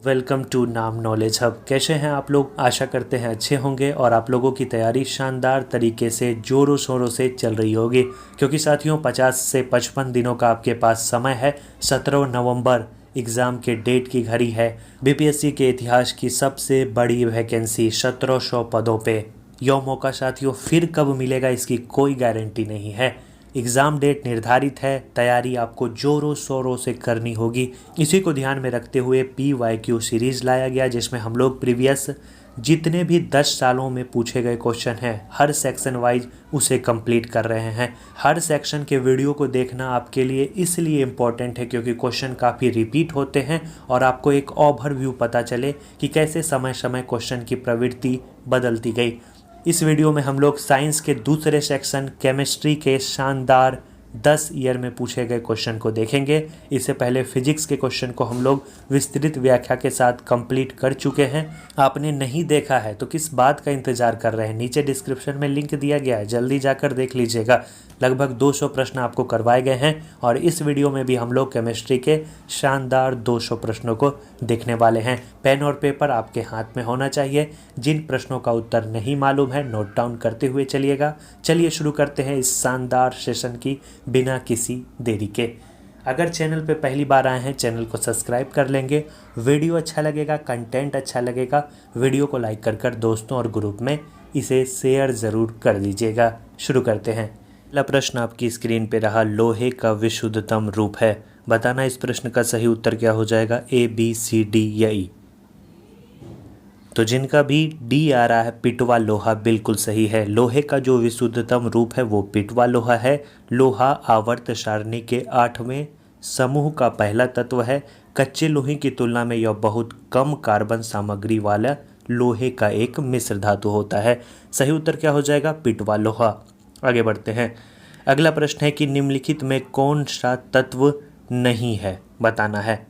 Welcome to नाम knowledge hub. कैसे हैं आप लोग? आशा करते हैं अच्छे होंगे और आप लोगों की तैयारी शानदार तरीके से ज़ोरों शोरों से चल रही होगी, क्योंकि साथियों 50 से 55 दिनों का आपके पास समय है। 17 नवंबर एग्ज़ाम के डेट की घड़ी है। बीपीएससी के इतिहास की सबसे बड़ी वैकेंसी 1700 पदों पे। यह मौका साथियों फिर कब मिलेगा इसकी कोई गारंटी नहीं है। एग्ज़ाम डेट निर्धारित है, तैयारी आपको ज़ोरों शोरों से करनी होगी। इसी को ध्यान में रखते हुए PYQ सीरीज़ लाया गया, जिसमें हम लोग प्रीवियस जितने भी 10 सालों में पूछे गए क्वेश्चन हैं हर सेक्शन वाइज उसे कंप्लीट कर रहे हैं। हर सेक्शन के वीडियो को देखना आपके लिए इसलिए इम्पॉर्टेंट है क्योंकि क्वेश्चन काफ़ी रिपीट होते हैं और आपको एक ओवरव्यू पता चले कि कैसे समय समय क्वेश्चन की प्रवृत्ति बदलती गई। इस वीडियो में हम लोग साइंस के दूसरे सेक्शन केमिस्ट्री के शानदार 10 ईयर में पूछे गए क्वेश्चन को देखेंगे। इससे पहले फिजिक्स के क्वेश्चन को हम लोग विस्तृत व्याख्या के साथ कंप्लीट कर चुके हैं। आपने नहीं देखा है तो किस बात का इंतजार कर रहे हैं? नीचे डिस्क्रिप्शन में लिंक दिया गया है, जल्दी जाकर देख लीजिएगा। लगभग 200 प्रश्न आपको करवाए गए हैं और इस वीडियो में भी हम लोग केमिस्ट्री के शानदार 200 प्रश्नों को देखने वाले हैं। पेन और पेपर आपके हाथ में होना चाहिए। जिन प्रश्नों का उत्तर नहीं मालूम है नोट डाउन करते हुए चलिएगा। चलिए शुरू करते हैं इस शानदार सेशन की बिना किसी देरी के। अगर चैनल पे पहली बार आए हैं चैनल को सब्सक्राइब कर लेंगे। वीडियो अच्छा लगेगा, कंटेंट अच्छा लगेगा, वीडियो को लाइक कर दोस्तों और ग्रुप में इसे शेयर ज़रूर कर दीजिएगा। शुरू करते हैं। पहला प्रश्न आपकी स्क्रीन पे रहा, लोहे का विशुद्धतम रूप है। बताना इस प्रश्न का सही उत्तर क्या हो जाएगा, A, B, C, D या E। तो जिनका भी D आ रहा है पिटवा लोहा बिल्कुल सही है। लोहे का जो विशुद्धतम रूप है वो पिटवा लोहा है। लोहा आवर्त सारणी के 8वें समूह का पहला तत्व है। कच्चे लोहे की तुलना में यह बहुत कम कार्बन सामग्री वाला लोहे का एक मिश्र धातु होता है। सही उत्तर क्या हो जाएगा, पिटवा लोहा। आगे बढ़ते हैं। अगला प्रश्न है कि निम्नलिखित में कौन सा तत्व नहीं है, बताना है।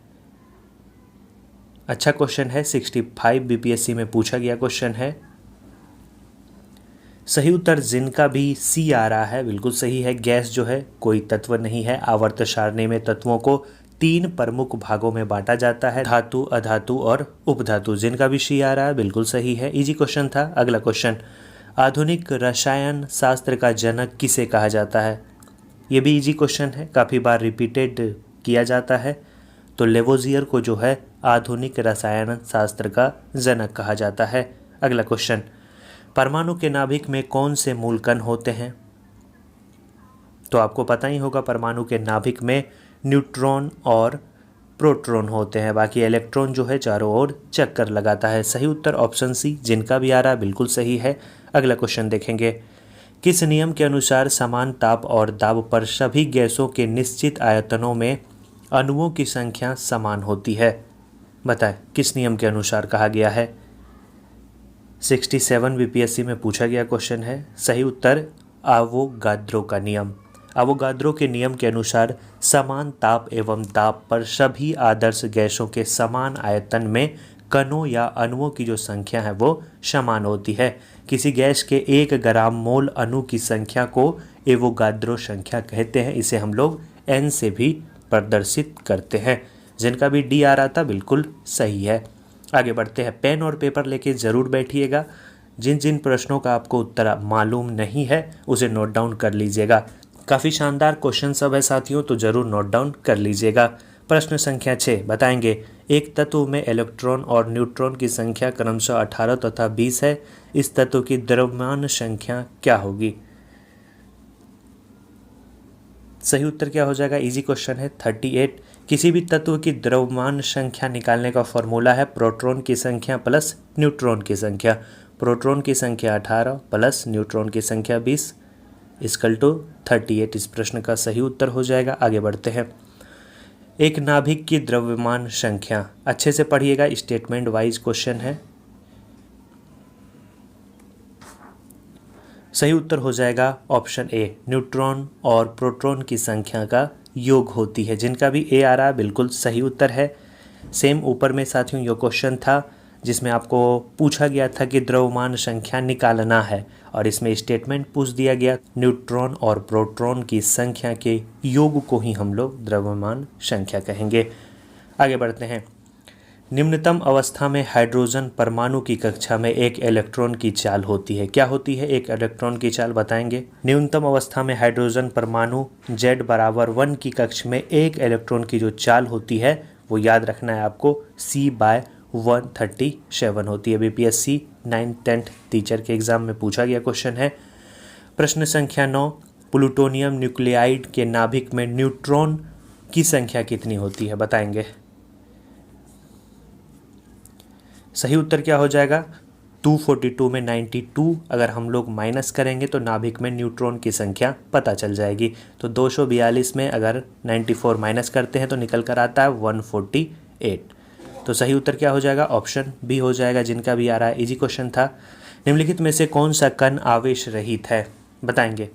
अच्छा क्वेश्चन है, 65 बीपीएससी में पूछा गया क्वेश्चन है। सही उत्तर जिनका भी C आ रहा है बिल्कुल सही है। गैस जो है कोई तत्व नहीं है। आवर्त सारणी में तत्वों को 3 प्रमुख भागों में बांटा जाता है, धातु, अधातु और उपधातु। जिनका भी C आ रहा है बिल्कुल सही है। इजी क्वेश्चन था। अगला क्वेश्चन, आधुनिक रसायन शास्त्र का जनक किसे कहा जाता है? ये भी इजी क्वेश्चन है, काफ़ी बार रिपीटेड किया जाता है। तो लेवोजियर को जो है आधुनिक रसायन शास्त्र का जनक कहा जाता है। अगला क्वेश्चन, परमाणु के नाभिक में कौन से मूलकण होते हैं? तो आपको पता ही होगा परमाणु के नाभिक में न्यूट्रॉन और प्रोटॉन होते हैं। बाकी इलेक्ट्रॉन जो है चारों ओर चक्कर लगाता है। सही उत्तर ऑप्शन C, जिनका भी आ रहा है बिल्कुल सही है। अगला क्वेश्चन देखेंगे, किस नियम के अनुसार समान ताप और दाब पर सभी गैसों के निश्चित आयतनों में अणुओं की संख्या समान होती है? बताएं किस नियम के अनुसार कहा गया है। 67 बीपीएससी में पूछा गया क्वेश्चन है। सही उत्तर आवोगाद्रो का नियम। आवोगाद्रो के नियम के अनुसार समान ताप एवं दाब पर सभी आदर्श गैसों के समान आयतन में कणों या अणुओं की जो संख्या है वो समान होती है। किसी गैस के 1 ग्राम मोल अणु की संख्या को एवोगाद्रो संख्या कहते हैं। इसे हम लोग N से भी प्रदर्शित करते हैं। जिनका भी D आ रहा था बिल्कुल सही है। आगे बढ़ते हैं। पेन और पेपर लेके ज़रूर बैठिएगा। जिन जिन प्रश्नों का आपको उत्तर मालूम नहीं है उसे नोट डाउन कर लीजिएगा। काफ़ी शानदार क्वेश्चन सब है साथियों, तो ज़रूर नोट डाउन कर लीजिएगा। प्रश्न संख्या 6 बताएंगे, एक तत्व में इलेक्ट्रॉन और न्यूट्रॉन की संख्या क्रमशः 18 तथा 20 है। इस तत्व की द्रव्यमान संख्या क्या होगी? सही उत्तर क्या हो जाएगा, इजी क्वेश्चन है, 38। किसी भी तत्व की द्रव्यमान संख्या निकालने का फॉर्मूला है प्रोटॉन की संख्या प्लस न्यूट्रॉन की संख्या। प्रोटॉन की संख्या 18 प्लस न्यूट्रॉन की संख्या 20 इक्वल टू 38। इस प्रश्न का सही उत्तर हो जाएगा। आगे बढ़ते हैं। एक नाभिक की द्रव्यमान संख्या, अच्छे से पढ़िएगा, स्टेटमेंट वाइज क्वेश्चन है। सही उत्तर हो जाएगा ऑप्शन A, न्यूट्रॉन और प्रोटॉन की संख्या का योग होती है। जिनका भी A आ रहा है बिल्कुल सही उत्तर है। सेम ऊपर में साथियों ये क्वेश्चन था जिसमें आपको पूछा गया था कि द्रव्यमान संख्या निकालना है और इसमें स्टेटमेंट पूछ दिया गया न्यूट्रॉन और प्रोटॉन की संख्या के योग को ही हम लोग द्रव्यमान संख्या कहेंगे। आगे बढ़ते हैं। निम्नतम अवस्था में हाइड्रोजन परमाणु की कक्षा में एक इलेक्ट्रॉन की चाल होती है। क्या होती है एक इलेक्ट्रॉन की चाल, बताएंगे। न्यूनतम अवस्था में हाइड्रोजन परमाणु Z बराबर 1 की कक्षा में एक इलेक्ट्रॉन की जो चाल होती है वो याद रखना है आपको, C/137 होती है। BPSC 9th-10th टीचर के एग्जाम में पूछा गया क्वेश्चन है। प्रश्न संख्या 9, प्लूटोनियम न्यूक्लियाइड के नाभिक में न्यूट्रॉन की संख्या कितनी होती है, बताएंगे। सही उत्तर क्या हो जाएगा, 242 में 92 अगर हम लोग माइनस करेंगे तो नाभिक में न्यूट्रॉन की संख्या पता चल जाएगी। तो 242 में अगर 94 माइनस करते हैं तो निकल कर आता है 148। तो सही उत्तर क्या हो जाएगा, ऑप्शन बी हो जाएगा, जिनका भी आ रहा है। इजी क्वेश्चन था। निम्नलिखित में से कौन सा कण आवेश रहित है, बताएंगे।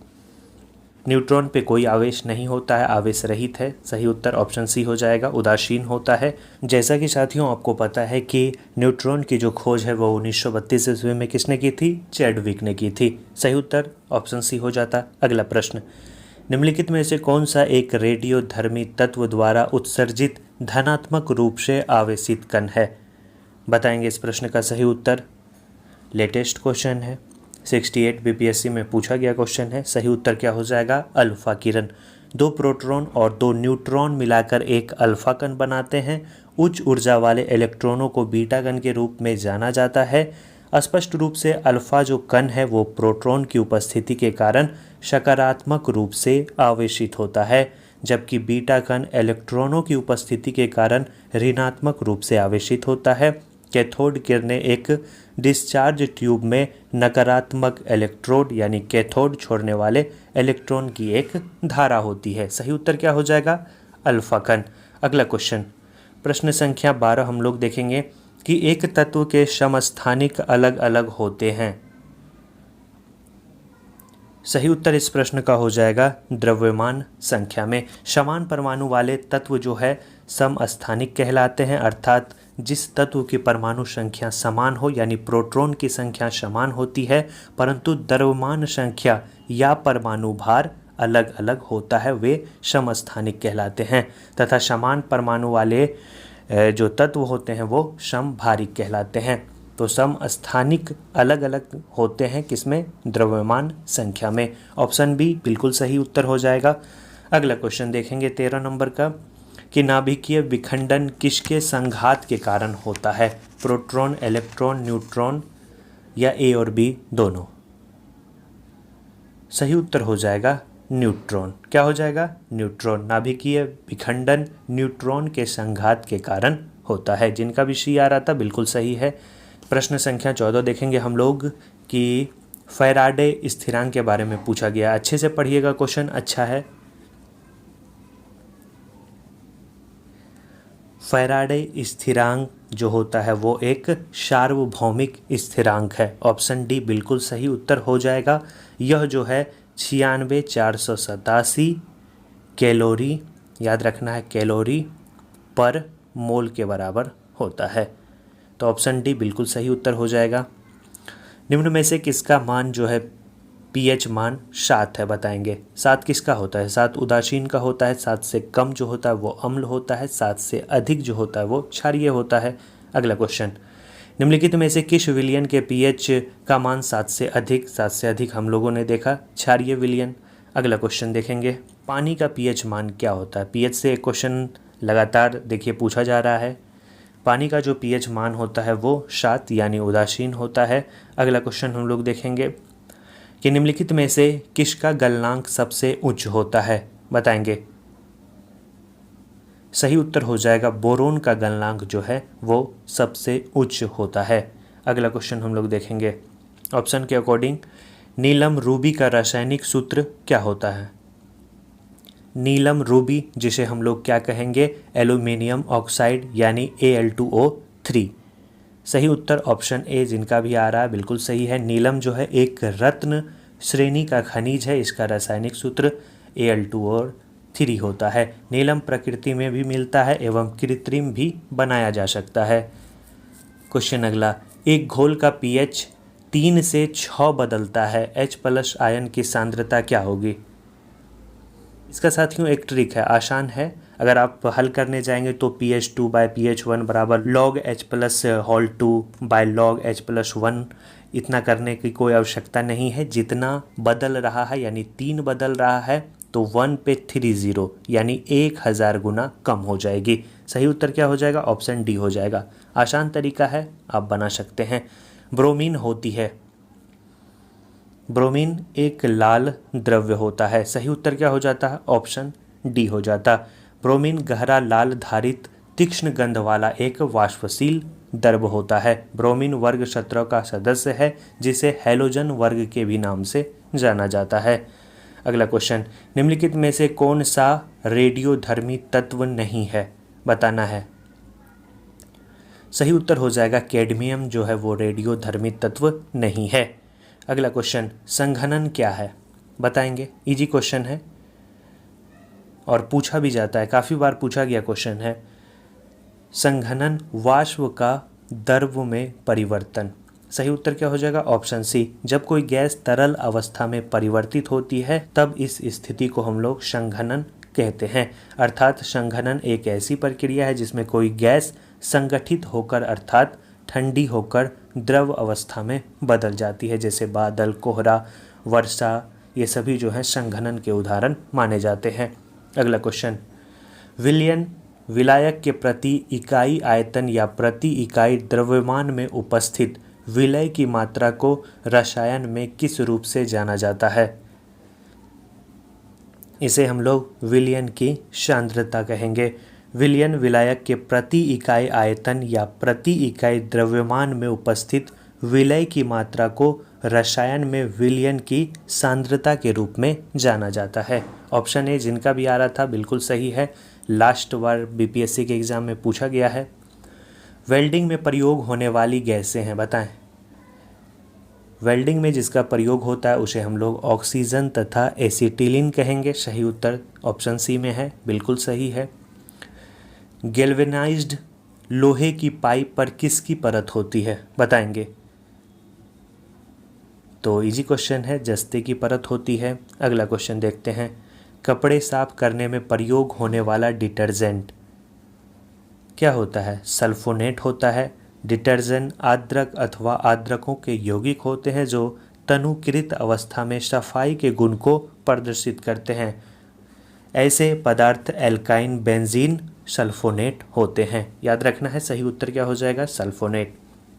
न्यूट्रॉन पे कोई आवेश नहीं होता है, आवेश रहित है। सही उत्तर ऑप्शन सी हो जाएगा, उदासीन होता है। जैसा कि साथियों आपको पता है कि न्यूट्रॉन की जो खोज है वो 1932 ईस्वी में किसने की थी, चैडविक ने की थी। सही उत्तर ऑप्शन सी हो जाता। अगला प्रश्न, निम्नलिखित में से कौन सा एक रेडियोधर्मी तत्व द्वारा उत्सर्जित धनात्मक रूप से आवेशित कण है, बताएंगे। इस प्रश्न का सही उत्तर, लेटेस्ट क्वेश्चन है, 68 BPSC में पूछा गया क्वेश्चन है। सही उत्तर क्या हो जाएगा, अल्फा किरण। 2 प्रोटॉन और 2 न्यूट्रॉन मिलाकर एक अल्फा कण बनाते हैं। उच्च ऊर्जा वाले इलेक्ट्रॉनों को बीटा कण के रूप में जाना जाता है। स्पष्ट रूप से अल्फा जो कण है वो प्रोटॉन की उपस्थिति के कारण सकारात्मक रूप से आवेशित होता है, जबकि बीटा कण इलेक्ट्रॉनों की उपस्थिति के कारण ऋणात्मक रूप से आवेशित होता है। कैथोड किरणें एक डिस्चार्ज ट्यूब में नकारात्मक इलेक्ट्रोड यानी कैथोड छोड़ने वाले इलेक्ट्रॉन की एक धारा होती है। सही उत्तर क्या हो जाएगा, अल्फा कण। अगला क्वेश्चन, प्रश्न संख्या 12 हम लोग देखेंगे कि एक तत्व के समस्थानिक अलग अलग होते हैं। सही उत्तर इस प्रश्न का हो जाएगा द्रव्यमान संख्या में। समान परमाणु वाले तत्व जो है समस्थानिक कहलाते हैं, अर्थात जिस तत्व की परमाणु संख्या समान हो, यानी प्रोटॉन की संख्या समान होती है परंतु द्रव्यमान संख्या या परमाणु भार अलग अलग होता है, वे समस्थानिक कहलाते हैं। तथा समान परमाणु वाले जो तत्व होते हैं वो समभारिक कहलाते हैं। तो समस्थानिक अलग अलग होते हैं किसमें, द्रव्यमान संख्या में। ऑप्शन बी बिल्कुल सही उत्तर हो जाएगा। अगला क्वेश्चन देखेंगे 13 नंबर का, कि नाभिकीय विखंडन किसके संघात के कारण होता है, प्रोटॉन, इलेक्ट्रॉन, न्यूट्रॉन या ए और बी दोनों। सही उत्तर हो जाएगा न्यूट्रॉन। क्या हो जाएगा, न्यूट्रॉन। नाभिकीय विखंडन न्यूट्रॉन के संघात के कारण होता है, जिनका भी सी आ रहा था बिल्कुल सही है। प्रश्न संख्या 14 देखेंगे हम लोग कि फैराडे स्थिरांक के बारे में पूछा गया। अच्छे से पढ़िएगा, क्वेश्चन अच्छा है। फैराडे स्थिरांक जो होता है वो एक सार्वभौमिक स्थिरांक है। ऑप्शन डी बिल्कुल सही उत्तर हो जाएगा। यह जो है 96,487 कैलोरी, याद रखना है, कैलोरी पर मोल के बराबर होता है। तो ऑप्शन डी बिल्कुल सही उत्तर हो जाएगा। निम्न में से किसका मान जो है pH मान 7 है, बताएंगे। 7 किसका होता है, 7 उदासीन का होता है, 7 से कम जो होता है वो अम्ल होता है, 7 से अधिक जो होता है वो क्षारीय होता है। अगला क्वेश्चन, निम्नलिखित में से किस विलयन के pH का मान 7 से अधिक, 7 से अधिक हम लोगों ने देखा क्षारीय विलयन। अगला क्वेश्चन देखेंगे, पानी का pH मान क्या होता है। pH से एक क्वेश्चन लगातार देखिए पूछा जा रहा है। पानी का जो pH मान होता है वो 7 यानी उदासीन होता है। अगला क्वेश्चन हम लोग देखेंगे कि निम्नलिखित में से किसका गलनांक सबसे उच्च होता है, बताएंगे। सही उत्तर हो जाएगा बोरोन का गलनांक जो है वो सबसे उच्च होता है। अगला क्वेश्चन हम लोग देखेंगे ऑप्शन के अकॉर्डिंग, नीलम रूबी का रासायनिक सूत्र क्या होता है। नीलम रूबी जिसे हम लोग क्या कहेंगे, एल्यूमिनियम ऑक्साइड यानी Al2O3। सही उत्तर ऑप्शन ए, जिनका भी आ रहा है बिल्कुल सही है। नीलम जो है एक रत्न श्रेणी का खनिज है, इसका रासायनिक सूत्र Al2O3 होता है। नीलम प्रकृति में भी मिलता है एवं कृत्रिम भी बनाया जा सकता है। क्वेश्चन अगला, एक घोल का pH 3 से 6 बदलता है, H+ आयन की सांद्रता क्या होगी। इसका साथियों एक ट्रिक है, आसान है। अगर आप हल करने जाएंगे तो PH2/PH1 बराबर log H plus whole 2 by log H plus 1, इतना करने की कोई आवश्यकता नहीं है। जितना बदल रहा है यानी 3 बदल रहा है तो 1 पे 30 यानी 1000 गुना कम हो जाएगी। सही उत्तर क्या हो जाएगा? ऑप्शन डी हो जाएगा। आसान तरीका है, आप बना सकते हैं। ब्रोमीन होती है, ब्रोमीन एक लाल द्रव्य होता है। सही उत्तर क्या हो जाता है? ऑप्शन डी हो जाता। ब्रोमीन गहरा लाल धारित तीक्ष्ण गंध वाला एक वाष्पशील द्रव्य होता है। ब्रोमीन वर्ग 17 का सदस्य है जिसे हैलोजन वर्ग के भी नाम से जाना जाता है। अगला क्वेश्चन, निम्नलिखित में से कौन सा रेडियोधर्मी तत्व नहीं है? बताना है। सही उत्तर हो जाएगा कैडमियम जो है वो रेडियोधर्मी तत्व नहीं है। अगला क्वेश्चन, संघनन क्या है? बताएंगे। इजी क्वेश्चन है और पूछा भी जाता है, काफ़ी बार पूछा गया क्वेश्चन है। संघनन वाष्प का द्रव में परिवर्तन। सही उत्तर क्या हो जाएगा? Option C. जब कोई गैस तरल अवस्था में परिवर्तित होती है तब इस स्थिति को हम लोग संघनन कहते हैं। अर्थात संघनन एक ऐसी प्रक्रिया है जिसमें कोई गैस संगठित होकर अर्थात ठंडी होकर द्रव अवस्था में बदल जाती है, जैसे बादल, कोहरा, वर्षा, ये सभी जो है संघनन के उदाहरण माने जाते हैं। अगला क्वेश्चन, विलयन विलायक के प्रति इकाई आयतन या प्रति इकाई द्रव्यमान में उपस्थित विलय की मात्रा को रसायन में किस रूप से जाना जाता है? इसे हम लोग विलयन की सांद्रता कहेंगे। विलयन विलायक के प्रति इकाई आयतन या प्रति इकाई द्रव्यमान में उपस्थित विलय की मात्रा को रसायन में विलयन की सांद्रता के रूप में जाना जाता है। ऑप्शन ए जिनका भी आ रहा था बिल्कुल सही है, लास्ट बार बीपीएससी के एग्जाम में पूछा गया है। वेल्डिंग में प्रयोग होने वाली गैसें हैं, बताएं। वेल्डिंग में जिसका प्रयोग होता है उसे हम लोग ऑक्सीजन तथा एसिटिलीन कहेंगे। सही उत्तर ऑप्शन सी में है, बिल्कुल सही है। गैल्वेनाइज्ड लोहे की पाइप पर किसकी परत होती है? बताएंगे। तो इजी क्वेश्चन है, जस्ते की परत होती है। अगला क्वेश्चन देखते हैं, कपड़े साफ करने में प्रयोग होने वाला डिटर्जेंट क्या होता है? सल्फोनेट होता है। डिटर्जेंट आद्रक अथवा आद्रकों के यौगिक होते हैं जो तनुकृत अवस्था में सफाई के गुण को प्रदर्शित करते हैं। ऐसे पदार्थ एल्काइन, बेंजीन, सल्फोनेट होते हैं। याद रखना है, सही उत्तर क्या हो जाएगा? सल्फोनेट।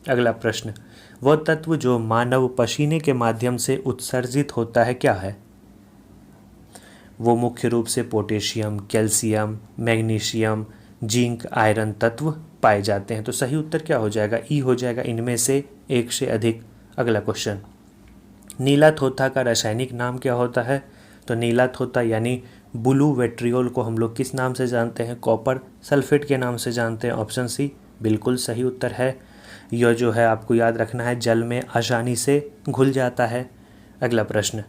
अगला प्रश्न, वह तत्व जो मानव पसीने के माध्यम से उत्सर्जित होता है क्या है? वो मुख्य रूप से potassium, calcium, magnesium, zinc, iron तत्व पाए जाते हैं। तो सही उत्तर क्या हो जाएगा? ई हो जाएगा, इनमें से एक से अधिक। अगला क्वेश्चन, नीला थोथा का रासायनिक नाम क्या होता है? तो नीला थोथा यानी ब्लू वेट्रियोल को हम लोग किस नाम से जानते हैं? कॉपर सल्फेट के नाम से जानते हैं। ऑप्शन सी बिल्कुल सही उत्तर है। यह जो है आपको याद रखना है, जल में आसानी से घुल जाता है। अगला प्रश्न,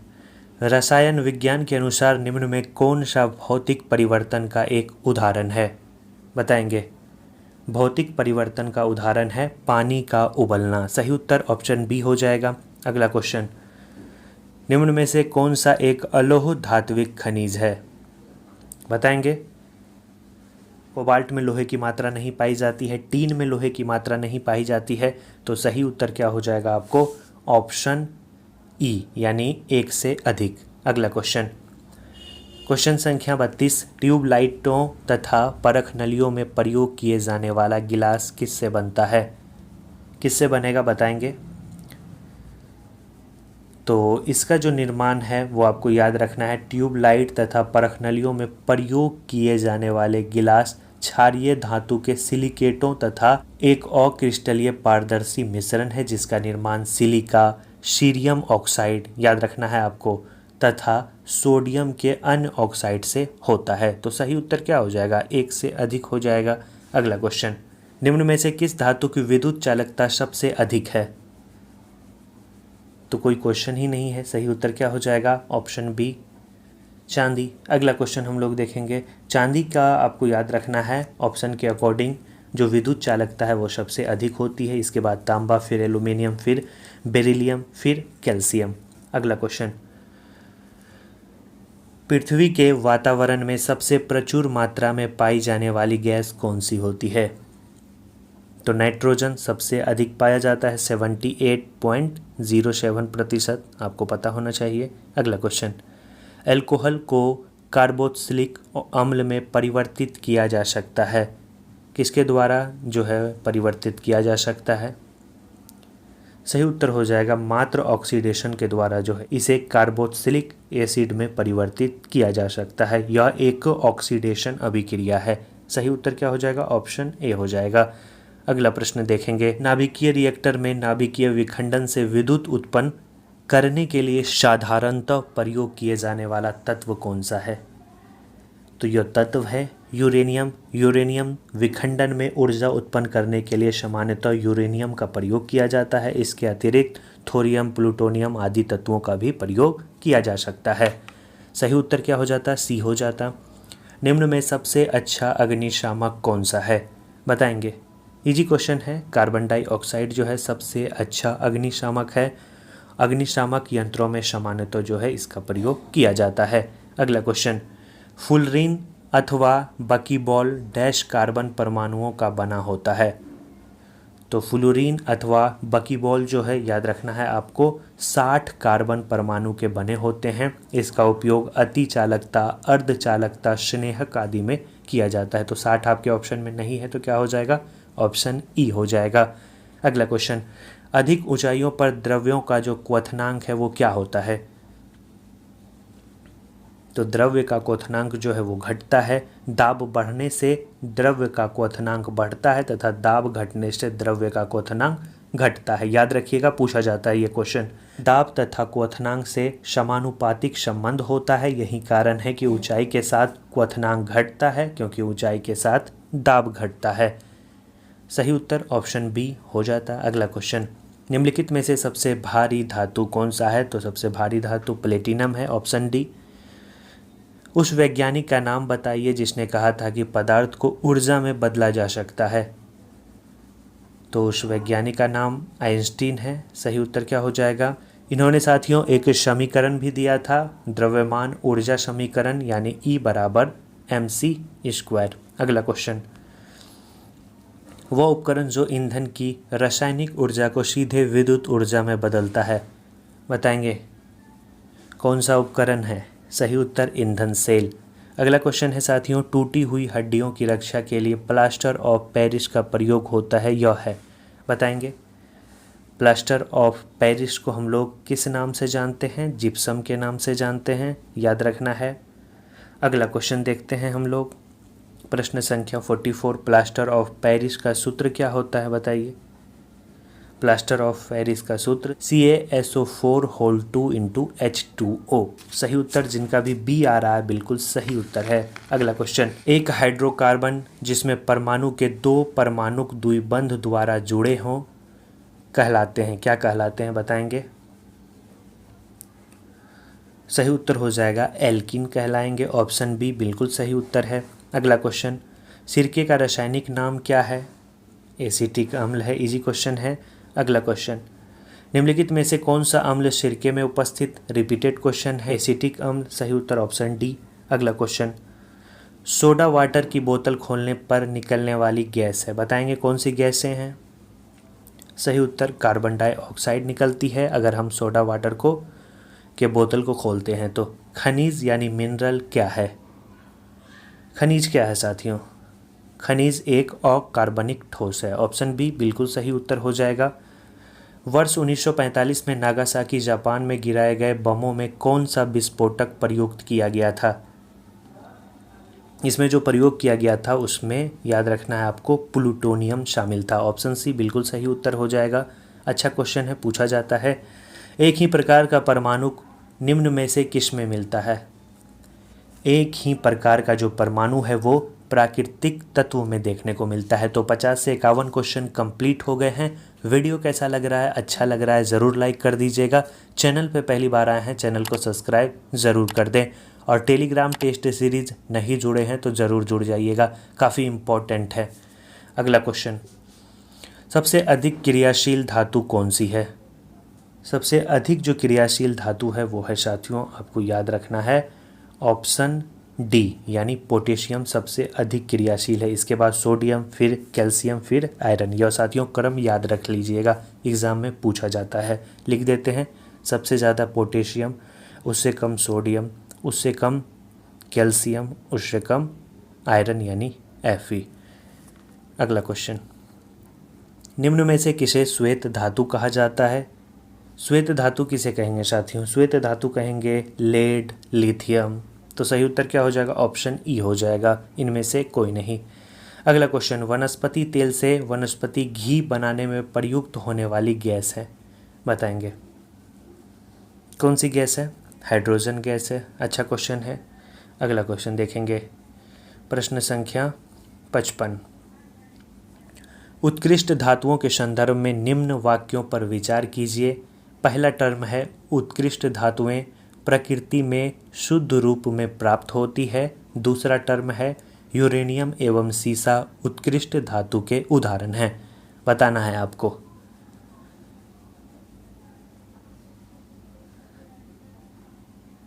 रसायन विज्ञान के अनुसार निम्न में कौन सा भौतिक परिवर्तन का एक उदाहरण है? बताएंगे। भौतिक परिवर्तन का उदाहरण है पानी का उबलना। सही उत्तर ऑप्शन बी हो जाएगा। अगला क्वेश्चन, निम्न में से कौन सा एक अलोह धात्विक खनिज है? बताएंगे। कोबाल्ट में लोहे की मात्रा नहीं पाई जाती है, टीन में लोहे की मात्रा नहीं पाई जाती है। तो सही उत्तर क्या हो जाएगा आपको? ऑप्शन ई यानी एक से अधिक। अगला क्वेश्चन, क्वेश्चन संख्या 32, ट्यूबलाइटों तथा परख नलियों में प्रयोग किए जाने वाला गिलास किससे बनता है? किससे बनेगा? बताएंगे। तो इसका जो निर्माण है वो आपको याद रखना है, ट्यूबलाइट तथा परखनलियों में प्रयोग किए जाने वाले गिलास क्षारीय धातु के सिलिकेटों तथा एक अक्रिस्टलीय पारदर्शी मिश्रण है जिसका निर्माण सिलिका, सीरियम ऑक्साइड, याद रखना है आपको, तथा सोडियम के अन्य ऑक्साइड से होता है। तो सही उत्तर क्या हो जाएगा? एक से अधिक हो जाएगा। अगला क्वेश्चन, निम्न में से किस धातु की विद्युत चालकता सबसे अधिक है? तो कोई क्वेश्चन ही नहीं है, सही उत्तर क्या हो जाएगा? ऑप्शन बी चांदी। अगला क्वेश्चन हम लोग देखेंगे, चांदी का आपको याद रखना है ऑप्शन के अकॉर्डिंग जो विद्युत चालकता है वो सबसे अधिक होती है, इसके बाद तांबा, फिर एल्यूमिनियम, फिर बेरिलियम, फिर कैल्शियम। अगला क्वेश्चन, पृथ्वी के वातावरण में सबसे प्रचुर मात्रा में पाई जाने वाली गैस कौन सी होती है? तो नाइट्रोजन सबसे अधिक पाया जाता है 78.07%, आपको पता होना चाहिए। अगला क्वेश्चन, अल्कोहल को कार्बोक्सिलिक अम्ल में परिवर्तित किया जा सकता है, किसके द्वारा जो है परिवर्तित किया जा सकता है? सही उत्तर हो जाएगा मात्र ऑक्सीडेशन के द्वारा जो है इसे कार्बोक्सिलिक एसिड में परिवर्तित किया जा सकता है। यह एक ऑक्सीडेशन अभिक्रिया है। सही उत्तर क्या हो जाएगा? ऑप्शन ए हो जाएगा। अगला प्रश्न देखेंगे, नाभिकीय रिएक्टर में नाभिकीय विखंडन से विद्युत उत्पन्न करने के लिए साधारणतः प्रयोग किए जाने वाला तत्व कौन सा है? तो यह तत्व है यूरेनियम। यूरेनियम विखंडन में ऊर्जा उत्पन्न करने के लिए सामान्यतः यूरेनियम का प्रयोग किया जाता है। इसके अतिरिक्त थोरियम, प्लूटोनियम आदि तत्वों का भी प्रयोग किया जा सकता है। सही उत्तर क्या हो जाता? सी हो जाता। निम्न में सबसे अच्छा अग्निशामक कौन सा है? बताएंगे। इजी क्वेश्चन है। कार्बन डाइऑक्साइड जो है सबसे अच्छा अग्निशामक है। अग्निशामक यंत्रों में सामान्यतः जो है इसका प्रयोग किया जाता है। अगला क्वेश्चन, फुलरीन अथवा बकीबॉल डैश कार्बन परमाणुओं का बना होता है। तो फ्लोरीन अथवा बकीबॉल जो है याद रखना है आपको 60 कार्बन परमाणु के बने होते हैं। इसका उपयोग अति चालकता, अर्धचालकता, स्नेहक आदि में किया जाता है। तो 60 आपके ऑप्शन में नहीं है तो क्या हो जाएगा? ऑप्शन ई हो जाएगा। अगला क्वेश्चन, अधिक ऊंचाइयों पर द्रव्यों का जो क्वथनांक है वो क्या होता है? तो द्रव्य का क्वथनांक जो है वो घटता है। दाब बढ़ने से द्रव्य का क्वथनांक बढ़ता है तथा दाब घटने से द्रव्य का क्वथनांक घटता है। याद रखिएगा, पूछा जाता है ये क्वेश्चन। दाब तथा क्वथनांक से समानुपातिक संबंध होता है। यही कारण है कि ऊंचाई के साथ क्वथनांक घटता है, क्योंकि ऊंचाई के साथ दाब घटता है। सही उत्तर ऑप्शन बी हो जाता है। अगला क्वेश्चन, निम्नलिखित में से सबसे भारी धातु कौन सा है? तो सबसे भारी धातु प्लेटिनम है, ऑप्शन डी। उस वैज्ञानिक का नाम बताइए जिसने कहा था कि पदार्थ को ऊर्जा में बदला जा सकता है। तो उस वैज्ञानिक का नाम आइंस्टीन है। सही उत्तर क्या हो जाएगा? इन्होंने साथियों एक समीकरण भी दिया था, द्रव्यमान ऊर्जा समीकरण, यानी E बराबर mc²। अगला क्वेश्चन, वह उपकरण जो ईंधन की रासायनिक ऊर्जा को सीधे विद्युत ऊर्जा में बदलता है, बताएंगे कौन सा उपकरण है? सही उत्तर ईंधन सेल। अगला क्वेश्चन है साथियों, टूटी हुई हड्डियों की रक्षा के लिए प्लास्टर ऑफ पेरिस का प्रयोग होता है, यह है, बताएंगे। प्लास्टर ऑफ पेरिस को हम लोग किस नाम से जानते हैं? जिप्सम के नाम से जानते हैं, याद रखना है। अगला क्वेश्चन देखते हैं हम लोग, प्रश्न संख्या 44, प्लास्टर ऑफ पेरिस का सूत्र क्या होता है, बताइए। प्लास्टर ऑफ पेरिस का सूत्र CaSO4 इंटू H2O। सही उत्तर, जिनका भी बी आ रहा है बिल्कुल सही उत्तर है। अगला क्वेश्चन, एक हाइड्रोकार्बन जिसमें परमाणु के 2 परमाणुक द्विबंध द्वारा जुड़े हों कहलाते हैं, क्या कहलाते हैं, बताएंगे। सही उत्तर हो जाएगा एल्कीन कहलाएंगे, ऑप्शन बी बिल्कुल सही उत्तर है। अगला क्वेश्चन, सिरके का रासायनिक नाम क्या है? एसिटिक अम्ल है, इजी क्वेश्चन है। अगला क्वेश्चन, निम्नलिखित में से कौन सा अम्ल सिरके में उपस्थित? रिपीटेड क्वेश्चन है, एसिटिक अम्ल। सही उत्तर ऑप्शन डी। अगला क्वेश्चन, सोडा वाटर की बोतल खोलने पर निकलने वाली गैस है, बताएंगे कौन सी गैसें हैं? सही उत्तर कार्बन डाइऑक्साइड निकलती है अगर हम सोडा वाटर को के बोतल को खोलते हैं तो। खनिज यानी मिनरल क्या है? खनिज क्या है साथियों? खनिज एक अकार्बनिक ठोस है, ऑप्शन बी बिल्कुल सही उत्तर हो जाएगा। वर्ष 1945 में नागासाकी जापान में गिराए गए बमों में कौन सा विस्फोटक प्रयुक्त किया गया था? इसमें जो प्रयोग किया गया था उसमें याद रखना है आपको प्लूटोनियम शामिल था, ऑप्शन सी बिल्कुल सही उत्तर हो जाएगा। अच्छा क्वेश्चन है, पूछा जाता है, एक ही प्रकार का परमाणु निम्न में से किस में मिलता है? एक ही प्रकार का जो परमाणु है वो प्राकृतिक तत्व में देखने को मिलता है। तो 50 से 51 क्वेश्चन कंप्लीट हो गए हैं। वीडियो कैसा लग रहा है? अच्छा लग रहा है ज़रूर लाइक कर दीजिएगा। चैनल पे पहली बार आए हैं, चैनल को सब्सक्राइब ज़रूर कर दें। और टेलीग्राम टेस्ट सीरीज़ नहीं जुड़े हैं तो ज़रूर जुड़ जाइएगा, काफ़ी इम्पोर्टेंट है। अगला क्वेश्चन, सबसे अधिक क्रियाशील धातु कौन सी है? सबसे अधिक जो क्रियाशील धातु है वो है साथियों, आपको याद रखना है ऑप्शन डी यानी पोटेशियम सबसे अधिक क्रियाशील है। इसके बाद सोडियम, फिर कैल्शियम, फिर आयरन। यह साथियों क्रम याद रख लीजिएगा, एग्ज़ाम में पूछा जाता है। लिख देते हैं, सबसे ज़्यादा पोटेशियम, उससे कम सोडियम, उससे कम कैल्शियम, उससे कम आयरन यानी Fe। अगला क्वेश्चन, निम्न में से किसे श्वेत धातु कहा जाता है? श्वेत धातु किसे कहेंगे साथियों? श्वेत धातु कहेंगे लेड, लिथियम। तो सही उत्तर क्या हो जाएगा? ऑप्शन ई हो जाएगा, इनमें से कोई नहीं। अगला क्वेश्चन, वनस्पति तेल से वनस्पति घी बनाने में प्रयुक्त होने वाली गैस है, बताएंगे कौन सी गैस है? हाइड्रोजन गैस है। अच्छा क्वेश्चन है। अगला क्वेश्चन देखेंगे, प्रश्न संख्या 55। उत्कृष्ट धातुओं के संदर्भ में निम्न वाक्यों पर विचार कीजिए। पहला टर्म है, उत्कृष्ट धातुएं प्रकृति में शुद्ध रूप में प्राप्त होती है। दूसरा टर्म है, यूरेनियम एवं सीसा उत्कृष्ट धातु के उदाहरण हैं। बताना है आपको।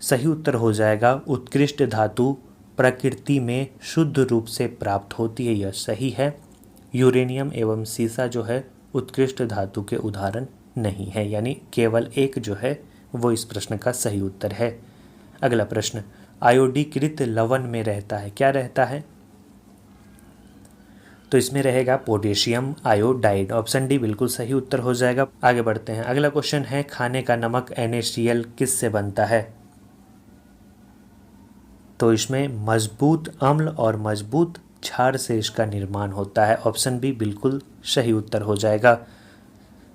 सही उत्तर हो जाएगा, उत्कृष्ट धातु प्रकृति में शुद्ध रूप से प्राप्त होती है, यह सही है। यूरेनियम एवं सीसा जो है उत्कृष्ट धातु के उदाहरण नहीं है, यानी केवल एक जो है वो इस प्रश्न का सही उत्तर है। अगला प्रश्न, आयोडीकृत लवण में रहता है, क्या रहता है? तो इसमें रहेगा पोटेशियम आयोडाइड। ऑप्शन डी बिल्कुल सही उत्तर हो जाएगा। आगे बढ़ते हैं। अगला क्वेश्चन है, खाने का नमक NaCl किससे बनता है? तो इसमें मजबूत अम्ल और मजबूत क्षार से इसका निर्माण होता है। ऑप्शन बी बिल्कुल सही उत्तर हो जाएगा।